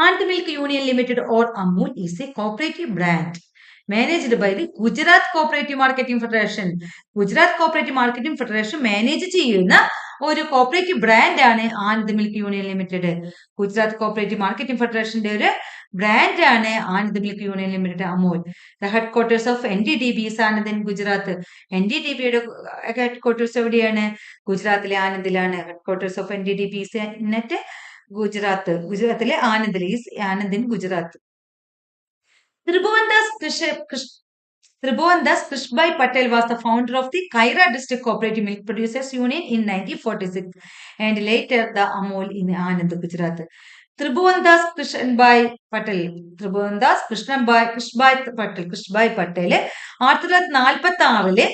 Anand Milk Union Limited or Amul is a cooperative brand managed by the Gujarat Cooperative Marketing Federation. Gujarat Cooperative Marketing Federation manage ചെയ്യുന്ന ഒരു കോപ്പറേറ്റീവ് ബ്രാൻഡ് ആണ് Anand milk union limited. Gujarat cooperative marketing ഫെഡറേഷന്റെ ഒരു ബ്രാൻഡ് ആണ് Anand milk union limited, Amul. The head quarters of NDDB is Anand in Gujarat. NDDBയുടെ ഹെഡ് ക്വാർട്ടേഴ്സ് എവിടെയാണ്? ഗുജറാത്തിലെ ആനന്ദിലാണ്. Head quarters of NDDB is എന്നിട്ട് ഗുജറാത്ത്, ഗുജറാത്തിലെ Anand, Anand in Gujarat. Tribhuvan Das Krishbhai Patel was the founder of the Kaira District Cooperative Milk Producers Union in 1946 and later the Amul in Anand, Gujarat. Tribhuvan Das Krishbhai Patel, Tribhuvan Das Krishbhai Patel 1946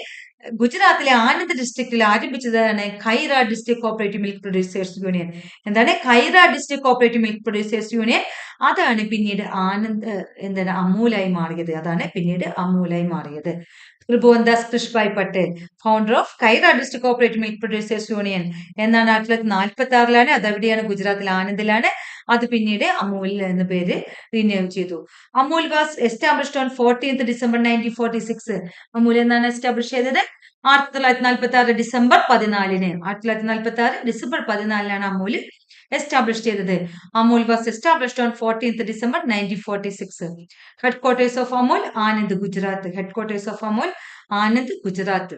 ഗുജറാത്തിലെ ആനന്ദ് ഡിസ്ട്രിക്റ്റിൽ ആരംഭിച്ചതാണ് ഖൈറ district cooperative milk producers union. എന്താണ് ഖൈറ district cooperative milk producers union? അതാണ് പിന്നീട് അമൂലായി മാറിയത്. അതാണ് പിന്നീട് അമൂലായി മാറിയത്. ത്രിഭുവൻദാസ് കൃഷ്ഭായ് പട്ടേൽ, ഫൗണ്ടർ ഓഫ് ഖൈറ district cooperative milk producers union എന്നാണ് 1946 അതെവിടെയാണ്? ഗുജറാത്തിൽ ആനന്ദിലാണ്. അത് പിന്നീട് അമൂൽ എന്ന പേര് റിന്യൂ ചെയ്തു. Amul was established on 14th December 1946. Amul എന്നാണ് എസ്റ്റാബ്ലിഷ് ചെയ്തത്? 1946 ഡിസംബർ 14. 1946 ഡിസംബർ 14 അമൂൽ എസ്റ്റാബ്ലിഷ് ചെയ്തത്. Amul was established on 14th December 1946. Headquarters of Amul Anand, Gujarat. Headquarters of Amul Anand, Gujarat.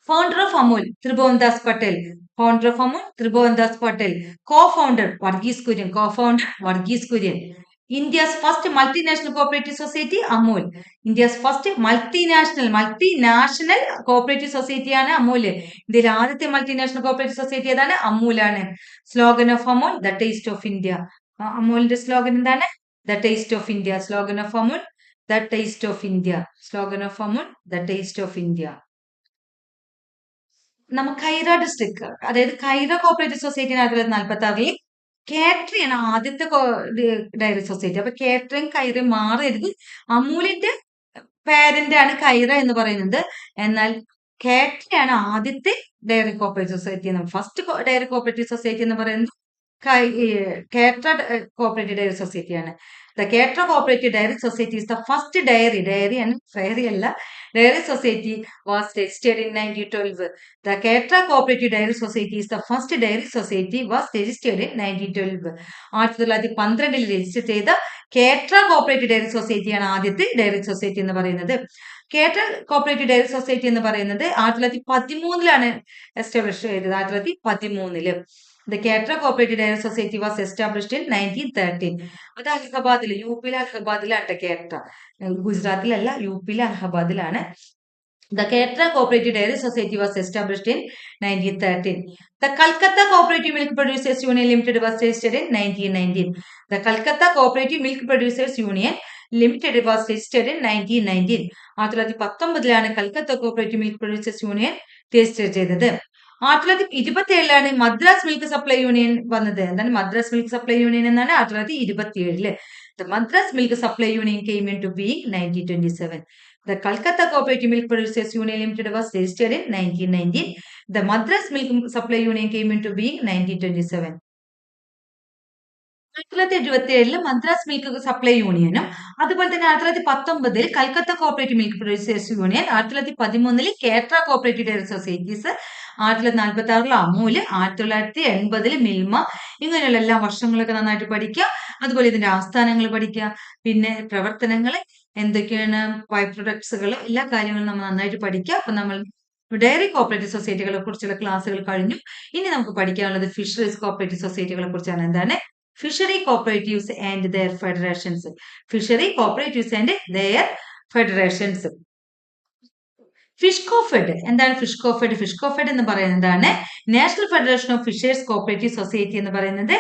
Founder of Amul Tribhuvandas Patel. Founder of Amul Tribhuvandas Patel. Co-founder Verghese Kurien. Co-founder Verghese Kurien. India's first multinational cooperative society Amul. India's first multinational cooperative സൊസൈറ്റിയാണ് അമൂല്. ഇന്ത്യയിലെ ആദ്യത്തെ മൾട്ടിനാഷണൽ കോപ്പറേറ്റീവ് സൊസൈറ്റി ഏതാണ്? അമൂലാണ്. Slogan of Amul the taste of India. അമൂലിന്റെ സ്ലോഗൻ എന്താണ്? The taste of India. Slogan of Amul the taste of India. Slogan of Amul the taste of India. നമുക്ക് ഖൈറ ഡിസ്ട്രിക്ട്, അതായത് ഖൈറ കോപ്പറേറ്റീവ് സൊസൈറ്റി 1946 കേറ്ററിയാണ് ആദ്യത്തെ ഡയറി സൊസൈറ്റി. അപ്പൊ കേറ്ററിയും ഖൈറയും മാറരുത്. അമൂലിന്റെ പാരന്റ് ആണ് ഖൈറ എന്ന് പറയുന്നത്. എന്നാൽ കേറ്ററിയാണ് ആദ്യത്തെ dairy cooperative society. First dairy cooperative society എന്ന് പറയുന്നത് കേട്ര കോപ്പറേറ്റീവ് ഡയറി സൊസൈറ്റിയാണ്. The Katra cooperative dairy society is the first dairy and fairy അല്ല, dairy society was registered in 1912. The Katra cooperative dairy society is the first dairy society was registered in 1912. 1912 register ചെയ്ത കേട്ര കോപ്പറേറ്റീവ് ഡയറി സൊസൈറ്റിയാണ് ആദ്യത്തെ ഡയറി സൊസൈറ്റി എന്ന് പറയുന്നത്. കേട്ര കോപ്പറേറ്റീവ് ഡയറി സൊസൈറ്റി എന്ന് പറയുന്നത് 1913 എസ്റ്റാബ്ലിഷ് ചെയ്തത്. 1913. The Katra Cooperative Dairy Society was established in 1913. അത് അലഹബാദിൽ, യുപിയിലെ അലഹബാദിലാണ് കേട്ര. ഗുജറാത്തിലല്ല, യുപിയിലെ അലഹബാദിലാണ്. The Katra Cooperative Dairy Society was established in 1913. The Calcutta Cooperative Milk Producers Union Limited was registered in 1919. The Calcutta Cooperative Milk Producers Union Limited was registered in 1919. 1919 Calcutta cooperative milk producers union register ചെയ്തത്. 1927 മദ്രാസ് മിൽക്ക് സപ്ലൈ യൂണിയൻ വന്നത്. എന്താണ് മദ്രാസ് മിൽക്ക് സപ്ലൈ യൂണിയൻ എന്നാണ്? 1927. The Madras Milk Supply Union came into being 1927. The Calcutta Cooperative Milk Producers Union Limited was registered in 1919. The Madras Milk Supply Union came into being 1927. 1977 Madras milk supply യൂണിയനും അതുപോലെ തന്നെ 1919 Calcutta cooperative milk producers union, 1913 Katra cooperative dairy societies, 1946 Amul, 1980 Milma. ഇങ്ങനെയുള്ള എല്ലാ വർഷങ്ങളൊക്കെ നന്നായിട്ട് പഠിക്കുക. അതുപോലെ ഇതിന്റെ ആസ്ഥാനങ്ങൾ പഠിക്കുക. പിന്നെ പ്രവർത്തനങ്ങൾ എന്തൊക്കെയാണ്, ബൈ പ്രൊഡക്ട്സുകൾ, എല്ലാ കാര്യങ്ങളും നമ്മൾ നന്നായിട്ട് പഠിക്കുക. അപ്പൊ നമ്മൾ ഡയറി കോപ്പറേറ്റീവ് സൊസൈറ്റികളെ കുറിച്ചുള്ള ക്ലാസ്സുകൾ കഴിഞ്ഞു. ഇനി നമുക്ക് പഠിക്കാനുള്ളത് ഫിഷറീസ് കോപ്പറേറ്റീവ് സൊസൈറ്റികളെ കുറിച്ചാണ്. എന്താണ്? Fishery cooperatives and their federations. Fishery cooperatives and their federations. Fishcofed. എന്താണ് ഫിഷ്കോഫെഡ്? ഫിഷ്കോഫെഡ് എന്ന് പറയുന്നത് എന്താണ്? National federation of fishers cooperative society എന്ന് പറയുന്നത്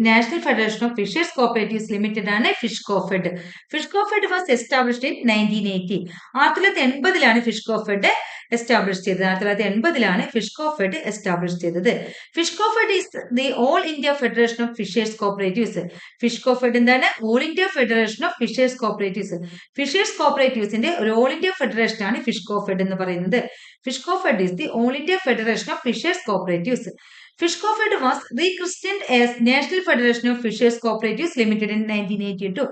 national federation of fishers cooperatives limited ആണ് Fishcofed. Fishcofed was established in 1980. 1980 Fishcofed establish ചെയ്തത്. 1980 ഫിഷ്കോഫെഡ് എസ്റ്റാബ്ലിഷ് ചെയ്തത്. Fishcofed is the all India federation of fishers cooperatives. Fishcofed എന്താണ്? All India federation of fishers cooperatives. Fishers കോപ്പറേറ്റീവ്സിന്റെ ഒരു ഓൾ ഇന്ത്യ ഫെഡറേഷൻ ആണ് ഫിഷ്കോഫെഡ് എന്ന് പറയുന്നത്. FISHCOFED is the all India federation of fishers cooperatives. FISHCOFED was rechristened as national federation of fishers cooperatives limited in 1982.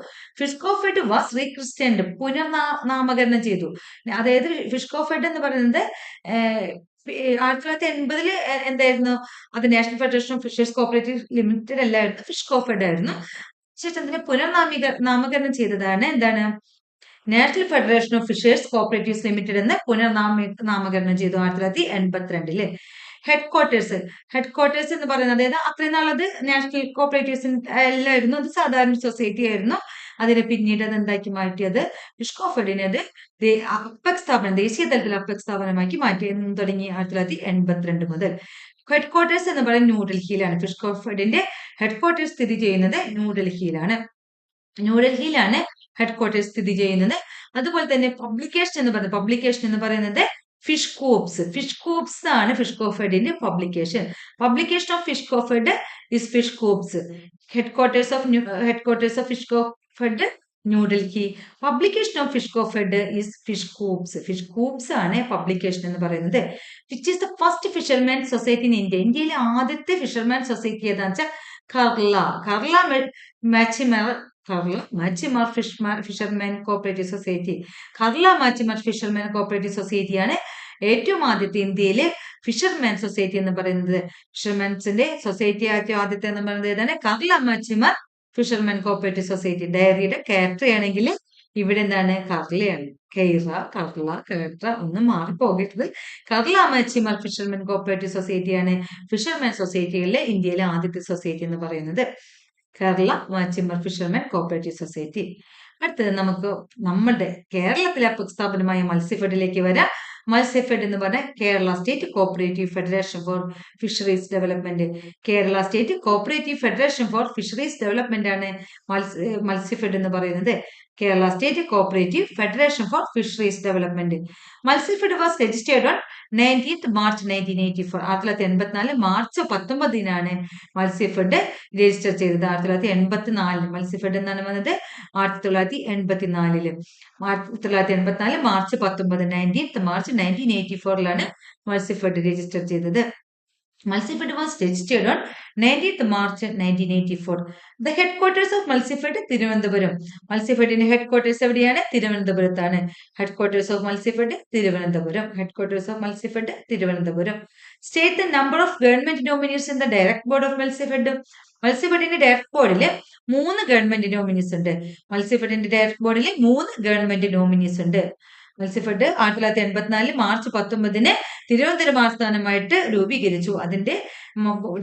FISHCOFED was rechristened, പുനർനാമകരണം ചെയ്തു. അതായത് ഫിഷ്കോഫെഡ് എന്ന് പറയുന്നത് 1980 എന്തായിരുന്നു? അത് national federation of fishers cooperative limited അല്ലായിരുന്നു, ഫിഷ്കോഫെഡ് ആയിരുന്നു. ശേഷം അതിനെ നാമകരണം ചെയ്തതാണ് എന്താണ്? National federation of fishers cooperatives limited എന്ന് നാമകരണം ചെയ്തു 1982. ഹെഡ്ക്വാർട്ടേഴ്സ് എന്ന് പറയുന്നത്, അതായത് അത്രയും നാളത് നാഷണൽ കോപ്പറേറ്റീവ്സ് അല്ലായിരുന്നു, അത് സാധാരണ സൊസൈറ്റി ആയിരുന്നു. അതിനെ പിന്നീട് അത് എന്താക്കി മാറ്റിയത്? ഫിഷ്കോഫെഡിനെ അത് അപ്പെക്സ് സ്ഥാപനം, ദേശീയ തലത്തിൽ അപ്പെക്സ് സ്ഥാപനമാക്കി മാറ്റി തുടങ്ങി 1982 മുതൽ. ഹെഡ്ക്വാർട്ടേഴ്സ് എന്ന് പറയുന്നത് ന്യൂഡൽഹിയിലാണ്. ഫിഷ്കോഫെഡിന്റെ ഹെഡ്ക്വാർട്ടേഴ്സ് സ്ഥിതി ചെയ്യുന്നത് ന്യൂഡൽഹിയിലാണ്. ഹെഡ്ക്വാർട്ടേഴ്സ് സ്ഥിതി ചെയ്യുന്നത്. അതുപോലെ തന്നെ പബ്ലിക്കേഷൻ എന്ന് പറയുന്നത് ഫിഷ് കൂപ്സ് ആണ് ഫിഷ് കോഫെഡിന്റെ publication. Publication of FISHCOFED is fish coops. Headquarters of FISHCOFED New Delhi. Publication of FISHCOFED is fish coops ആണ് പബ്ലിക്കേഷൻ എന്ന് പറയുന്നത്. Which is the first fisherman society in India. ഇന്ത്യയിലെ ആദ്യത്തെ ഫിഷർമാൻ സൊസൈറ്റി ഏതാണെന്ന് വെച്ചാൽ Karla Machhimar fisherman cooperative society. Karla Machhimar fisherman cooperative സൊസൈറ്റിയാണ് ഏറ്റവും ആദ്യത്തെ ഇന്ത്യയിലെ ഫിഷർമാൻ സൊസൈറ്റി എന്ന് പറയുന്നത്. ഫിഷർമാൻസിന്റെ സൊസൈറ്റി ആദ്യത്തെ എന്ന് പറയുന്നത് ഏതാണ്? Karla Machhimar fisherman cooperative society. ഡയറിയുടെ കാറ്ററി ആണെങ്കിൽ ഇവിടെ എന്താണ്? കർലയാണ്. കർല ഒന്നും മാറിപ്പോകരുത്. കർല മാച്ചിമാർ ഫിഷർമാൻ കോപ്പറേറ്റീവ് സൊസൈറ്റിയാണ് ഫിഷർമാൻ സൊസൈറ്റികളിലെ ഇന്ത്യയിലെ ആദ്യത്തെ സൊസൈറ്റി എന്ന് പറയുന്നത്. Kerala Machhimar fisherman cooperative society. അടുത്തത് നമുക്ക് നമ്മുടെ കേരളത്തിലെ സ്ഥാപനമായ മത്സ്യഫെഡിലേക്ക് വരാം. മത്സ്യഫെഡ് എന്ന് പറഞ്ഞാൽ Kerala state cooperative federation for fisheries development. Kerala state cooperative federation for fisheries development ആണ് മത്സ്യഫെഡ് എന്ന് പറയുന്നത്. Kerala state cooperative federation for fisheries development. Matsyafed was registered on 19th March 1984. 1984 March 19 Matsyafed register ചെയ്തത്. 1984 മത്സ്യഫെഡ് എന്നാണ് വന്നത് 1984. 1984 March 19, 19th March 1984 Matsyafed register ചെയ്തത്. Matsyafed was registered on 19th March 1984. The headquarters of Matsyafed Thiruvananthapuram. മത്സ്യഫെഡിന്റെ ഹെഡ്ക്വാർട്ടേഴ്സ് എവിടെയാണ്? തിരുവനന്തപുരത്താണ്. Headquarters of Matsyafed Thiruvananthapuram. State the number of government nominees in the direct board of Matsyafed. മത്സ്യഫെഡിന്റെ ഡയറക്ട് ബോർഡിൽ 3 ഗവൺമെന്റ് നോമിനീസ് ഉണ്ട്. മത്സ്യഫെഡിന്റെ ഡയറക്ട് ബോർഡിൽ 3 ഗവൺമെന്റ് നോമിനീസ് ഉണ്ട്. മത്സ്യഫെഡ് 1984 മാർച്ച് 19 തിരുവനന്തപുരം ആസ്ഥാനമായിട്ട് രൂപീകരിച്ചു. അതിന്റെ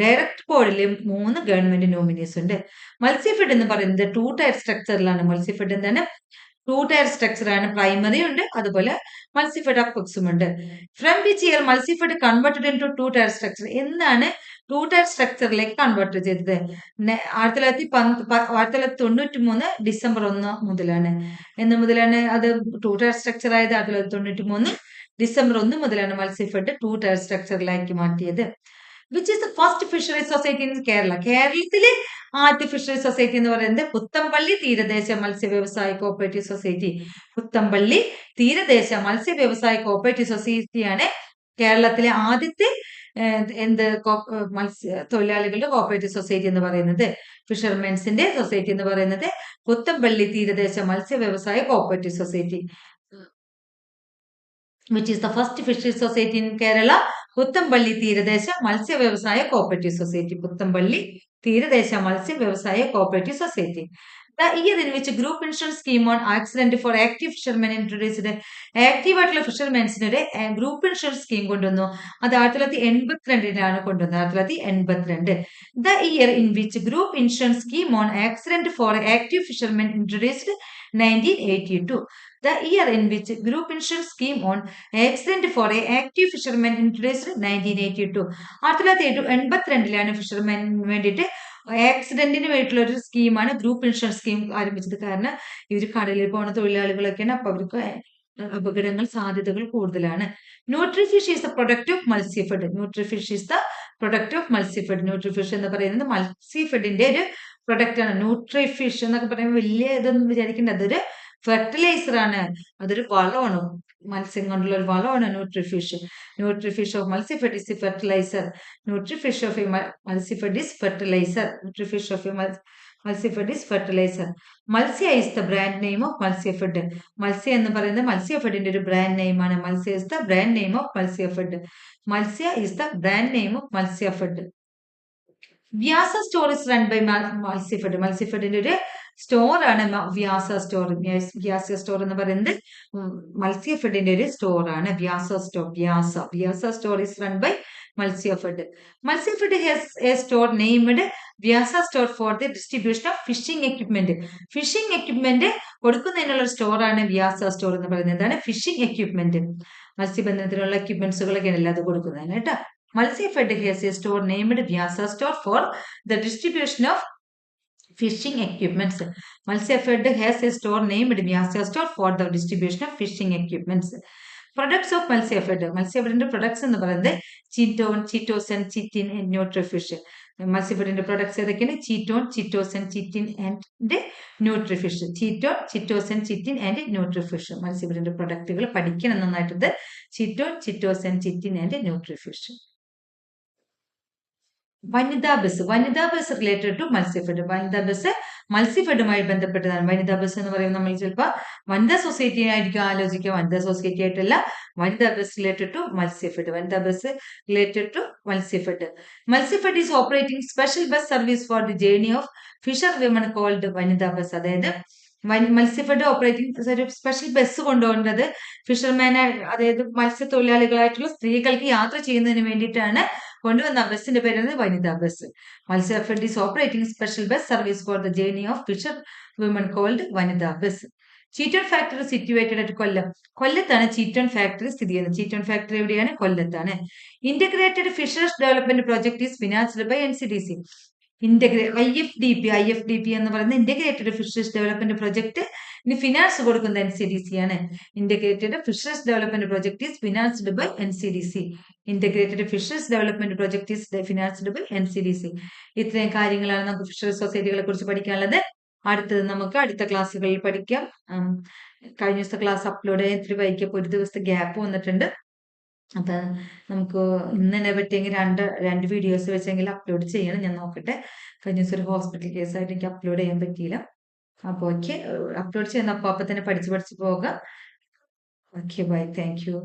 ഡയറക്ട് ബോർഡിൽ 3 ഗവൺമെന്റ് നോമിനീസ് ഉണ്ട്. മത്സ്യഫെഡ് എന്ന് പറയുന്നത് 2 ടയർ സ്ട്രക്ചറിലാണ്. മത്സ്യഫെഡ് എന്താണ്? 2 ടയർ സ്ട്രക്ചർ ആണ്. പ്രൈമറി ഉണ്ട്, അതുപോലെ മത്സ്യഫെഡ് അപ്പെക്സും ഉണ്ട്. From which year Matsyafed converted into 2 tier structure. എന്നാണ് 2 ടയർ സ്ട്രക്ചറിലേക്ക് കൺവേർട്ട് ചെയ്തത്? 1993 ഡിസംബർ 1 മുതലാണ്. എന്ന് മുതലാണ് അത് 2 ടയർ സ്ട്രക്ചർ ആയത്? 1993 ഡിസംബർ 1 മുതലാണ് മത്സ്യഫെഡ് 2 ടയർ സ്ട്രക്ചറിലേക്ക് മാറ്റിയത്. Which is the first fisheries society in Kerala. കേരളത്തിലെ ആദ്യ ഫിഷറീസ് സൊസൈറ്റി എന്ന് പറയുന്നത് പുത്തമ്പള്ളി തീരദേശ മത്സ്യ വ്യവസായ കോപ്പറേറ്റീവ് സൊസൈറ്റി. പുത്തമ്പള്ളി തീരദേശ മത്സ്യ വ്യവസായ കോപ്പറേറ്റീവ് സൊസൈറ്റിയാണ് കേരളത്തിലെ ആദ്യത്തെ മത്സ്യ തൊഴിലാളികളുടെ കോപ്പറേറ്റീവ് സൊസൈറ്റി എന്ന് പറയുന്നത്. ഫിഷർമെൻസിന്റെ സൊസൈറ്റി എന്ന് പറയുന്നത് പുത്തമ്പള്ളി തീരദേശ മത്സ്യ വ്യവസായ cooperative society. Which is the first fisheries society in Kerala? Puthenpally തീരദേശ മത്സ്യ വ്യവസായ കോപ്പറേറ്റീവ് സൊസൈറ്റി. പുത്തമ്പള്ളി തീരദേശ മത്സ്യ വ്യവസായ cooperative society. The year in which group insurance scheme on accident for active fishermen introduced. Active ആയിട്ടുള്ള ഫിഷർമെൻസിന് ഒരു ഗ്രൂപ്പ് ഇൻഷുറൻസ് സ്കീം കൊണ്ടുവന്നു. അത് 1982 കൊണ്ടുവന്നത്. 1982. The year in which group insurance scheme on accident for active fishermen introduced. 1982. The year in which group insurance scheme on accident for active fishermen introduced. 1982. 1982 ഫിഷർമെന് വേണ്ടിയിട്ട് ആക്സിഡന്റിന് വേണ്ടിയിട്ടുള്ള ഒരു സ്കീമാണ് ഗ്രൂപ്പ് ഇൻഷുറൻസ് സ്കീം ആരംഭിച്ചത്. കാരണം ഇവർ കടലിൽ പോകുന്ന തൊഴിലാളികളൊക്കെയാണ്. അപ്പൊ അവർക്ക് അപകടങ്ങൾ സാധ്യതകൾ കൂടുതലാണ്. Nutrifish is the product of Matsyafed. Nutrifish is the product of Matsyafed. Nutrifish എന്ന് പറയുന്നത് മത്സ്യഫെഡിന്റെ ഒരു പ്രൊഡക്റ്റ് ആണ്. ന്യൂട്രിഫിഷ് എന്നൊക്കെ പറയുമ്പോൾ വലിയ ഇതൊന്നും വിചാരിക്കേണ്ട. അതൊരു ഫെർട്ടിലൈസർ ആണ്, അതൊരു വളമാണ്. മത്സ്യം കൊണ്ടുള്ള ഒരു വളമാണ് Nutrifish. Nutrifish of Matsyafed is fertiliser. Nutrifish of Matsyafed is fertiliser. Nutrifish of Matsyafed is fertiliser. Matsya is the brand name of Matsyafed. Matsya എന്ന് പറയുന്നത് മത്സ്യഫെഡിന്റെ ഒരു ബ്രാൻഡ് നെയിമാണ്. Matsya is the brand name of Matsyafed. Matsya is the brand name of Matsyafed. Vyasa store is run by Matsyafed. മത്സ്യഫെഡിന്റെ ഒരു സ്റ്റോർ ആണ് വ്യാസ സ്റ്റോർ. വ്യാസ സ്റ്റോർ എന്ന് പറയുന്നത് മത്സ്യഫെഡിന്റെ ഒരു സ്റ്റോർ ആണ്. Vyasa store. Vyasa store is run by Matsyafed. Matsyafed has a store named Vyasa store for the distribution of fishing equipment. Fishing equipment കൊടുക്കുന്നതിനുള്ള സ്റ്റോർ ആണ് വ്യാസ സ്റ്റോർ എന്ന് പറയുന്നത്. എന്താണ്? Phishing equipment. മത്സ്യബന്ധനത്തിനുള്ള എക്യുപ്മെന്റ്സുകളൊക്കെയാണല്ലോ അത് കൊടുക്കുന്നതിന് കേട്ടോ. Matsyafed has a store named Vyasa store for the distribution of fishing equipments. Motsyafed has a store named Vyasa Store for the distribution of fishing equipments. Products of Matsyafed. മത്സ്യഫെഡിന്റെ പ്രൊഡക്ട്സ് എന്ന് പറയുന്നത് chitone, chitosan, chitin and Nutrifish. മത്സ്യഫെഡിന്റെ പ്രൊഡക്ട്സ് ഏതൊക്കെയാണ്? Chitone, chitosan, chitin and Nutrifish. Chitone, chitosan, chitin and Nutrifish. മത്സ്യഫെഡിന്റെ പ്രൊഡക്റ്റുകൾ പഠിക്കണം നന്നായിട്ടത്. Chitone, chitosan, chitin and Nutrifish. Vanitha bus. Vanitha bus related to Matsyafed. Vanitha bus മത്സ്യഫെഡുമായി ബന്ധപ്പെട്ടതാണ്. വനിതാ ബസ് എന്ന് പറയുമ്പോൾ നമ്മൾ ചിലപ്പോൾ വനിതാ സൊസൈറ്റി ആയിരിക്കും ആലോചിക്കുക. വനിതാ സൊസൈറ്റി ആയിട്ടല്ല, വനിതാ bus related to Matsyafed. Vanitha bus related to Matsyafed. Matsyafed is operating special bus service for the journey of fisher women called Vanitha bus. അതായത് മത്സ്യഫെഡ് ഓപ്പറേറ്റിംഗ് ഒരു സ്പെഷ്യൽ ബസ് കൊണ്ടുപോകുന്നത് ഫിഷർമാനെ, അതായത് മത്സ്യത്തൊഴിലാളികളായിട്ടുള്ള സ്ത്രീകൾക്ക് യാത്ര ചെയ്യുന്നതിന് വേണ്ടിയിട്ടാണ് കൊണ്ടുവന്ന ബസ്സിന്റെ പേരാണ് Vanitha bus. Matsyafed is operating special bus service for the journey of fisher women called Vanitha bus. Chitone factory situated at Kollam. കൊല്ലത്താണ് ചീറ്റൺ ഫാക്ടറി സ്ഥിതി ചെയ്യുന്നത്. ചീറ്റൺ ഫാക്ടറി എവിടെയാണ്? കൊല്ലത്താണ്. Integrated fishers development project is financed by NCDC. IFDP എന്ന് പറയുന്ന ഇന്റഗ്രേറ്റഡ് ഫിഷേഴ്സ് ഡെവലപ്മെന്റ് പ്രൊജക്ട് ഇനി ഫിനാൻസ് കൊടുക്കുന്ന NCDC ആണ്. Integrated fishers development project is financed by NCDC. Integrated fishers development project is financed by NCDC. ഇത്രയും കാര്യങ്ങളാണ് നമുക്ക് ഫിഷേഴ്സ് സൊസൈറ്റികളെ കുറിച്ച് പഠിക്കാനുള്ളത്. അടുത്തത് നമുക്ക് അടുത്ത ക്ലാസ്സുകളിൽ പഠിക്കാം. കഴിഞ്ഞ ദിവസത്തെ ക്ലാസ് അപ്ലോഡ് ചെയ്യാൻ ഇത്തിരി വൈകിയപ്പോൾ ഒരു ദിവസത്തെ ഗ്യാപ്പ് വന്നിട്ടുണ്ട്. അപ്പൊ നമുക്ക് ഇന്നെ പറ്റിയെങ്കിൽ രണ്ട് വീഡിയോസ് വെച്ചെങ്കിൽ അപ്ലോഡ് ചെയ്യണം. ഞാൻ നോക്കട്ടെ. കഴിഞ്ഞ ദിവസം ഒരു ഹോസ്പിറ്റൽ കേസായിട്ട് എനിക്ക് അപ്ലോഡ് ചെയ്യാൻ പറ്റിയില്ല. അപ്പോൾ ഓക്കെ, അപ്ലോഡ് ചെയ്യുന്ന അപ്പൊ തന്നെ പഠിച്ച് പോകാം. Okay, bye. Thank U.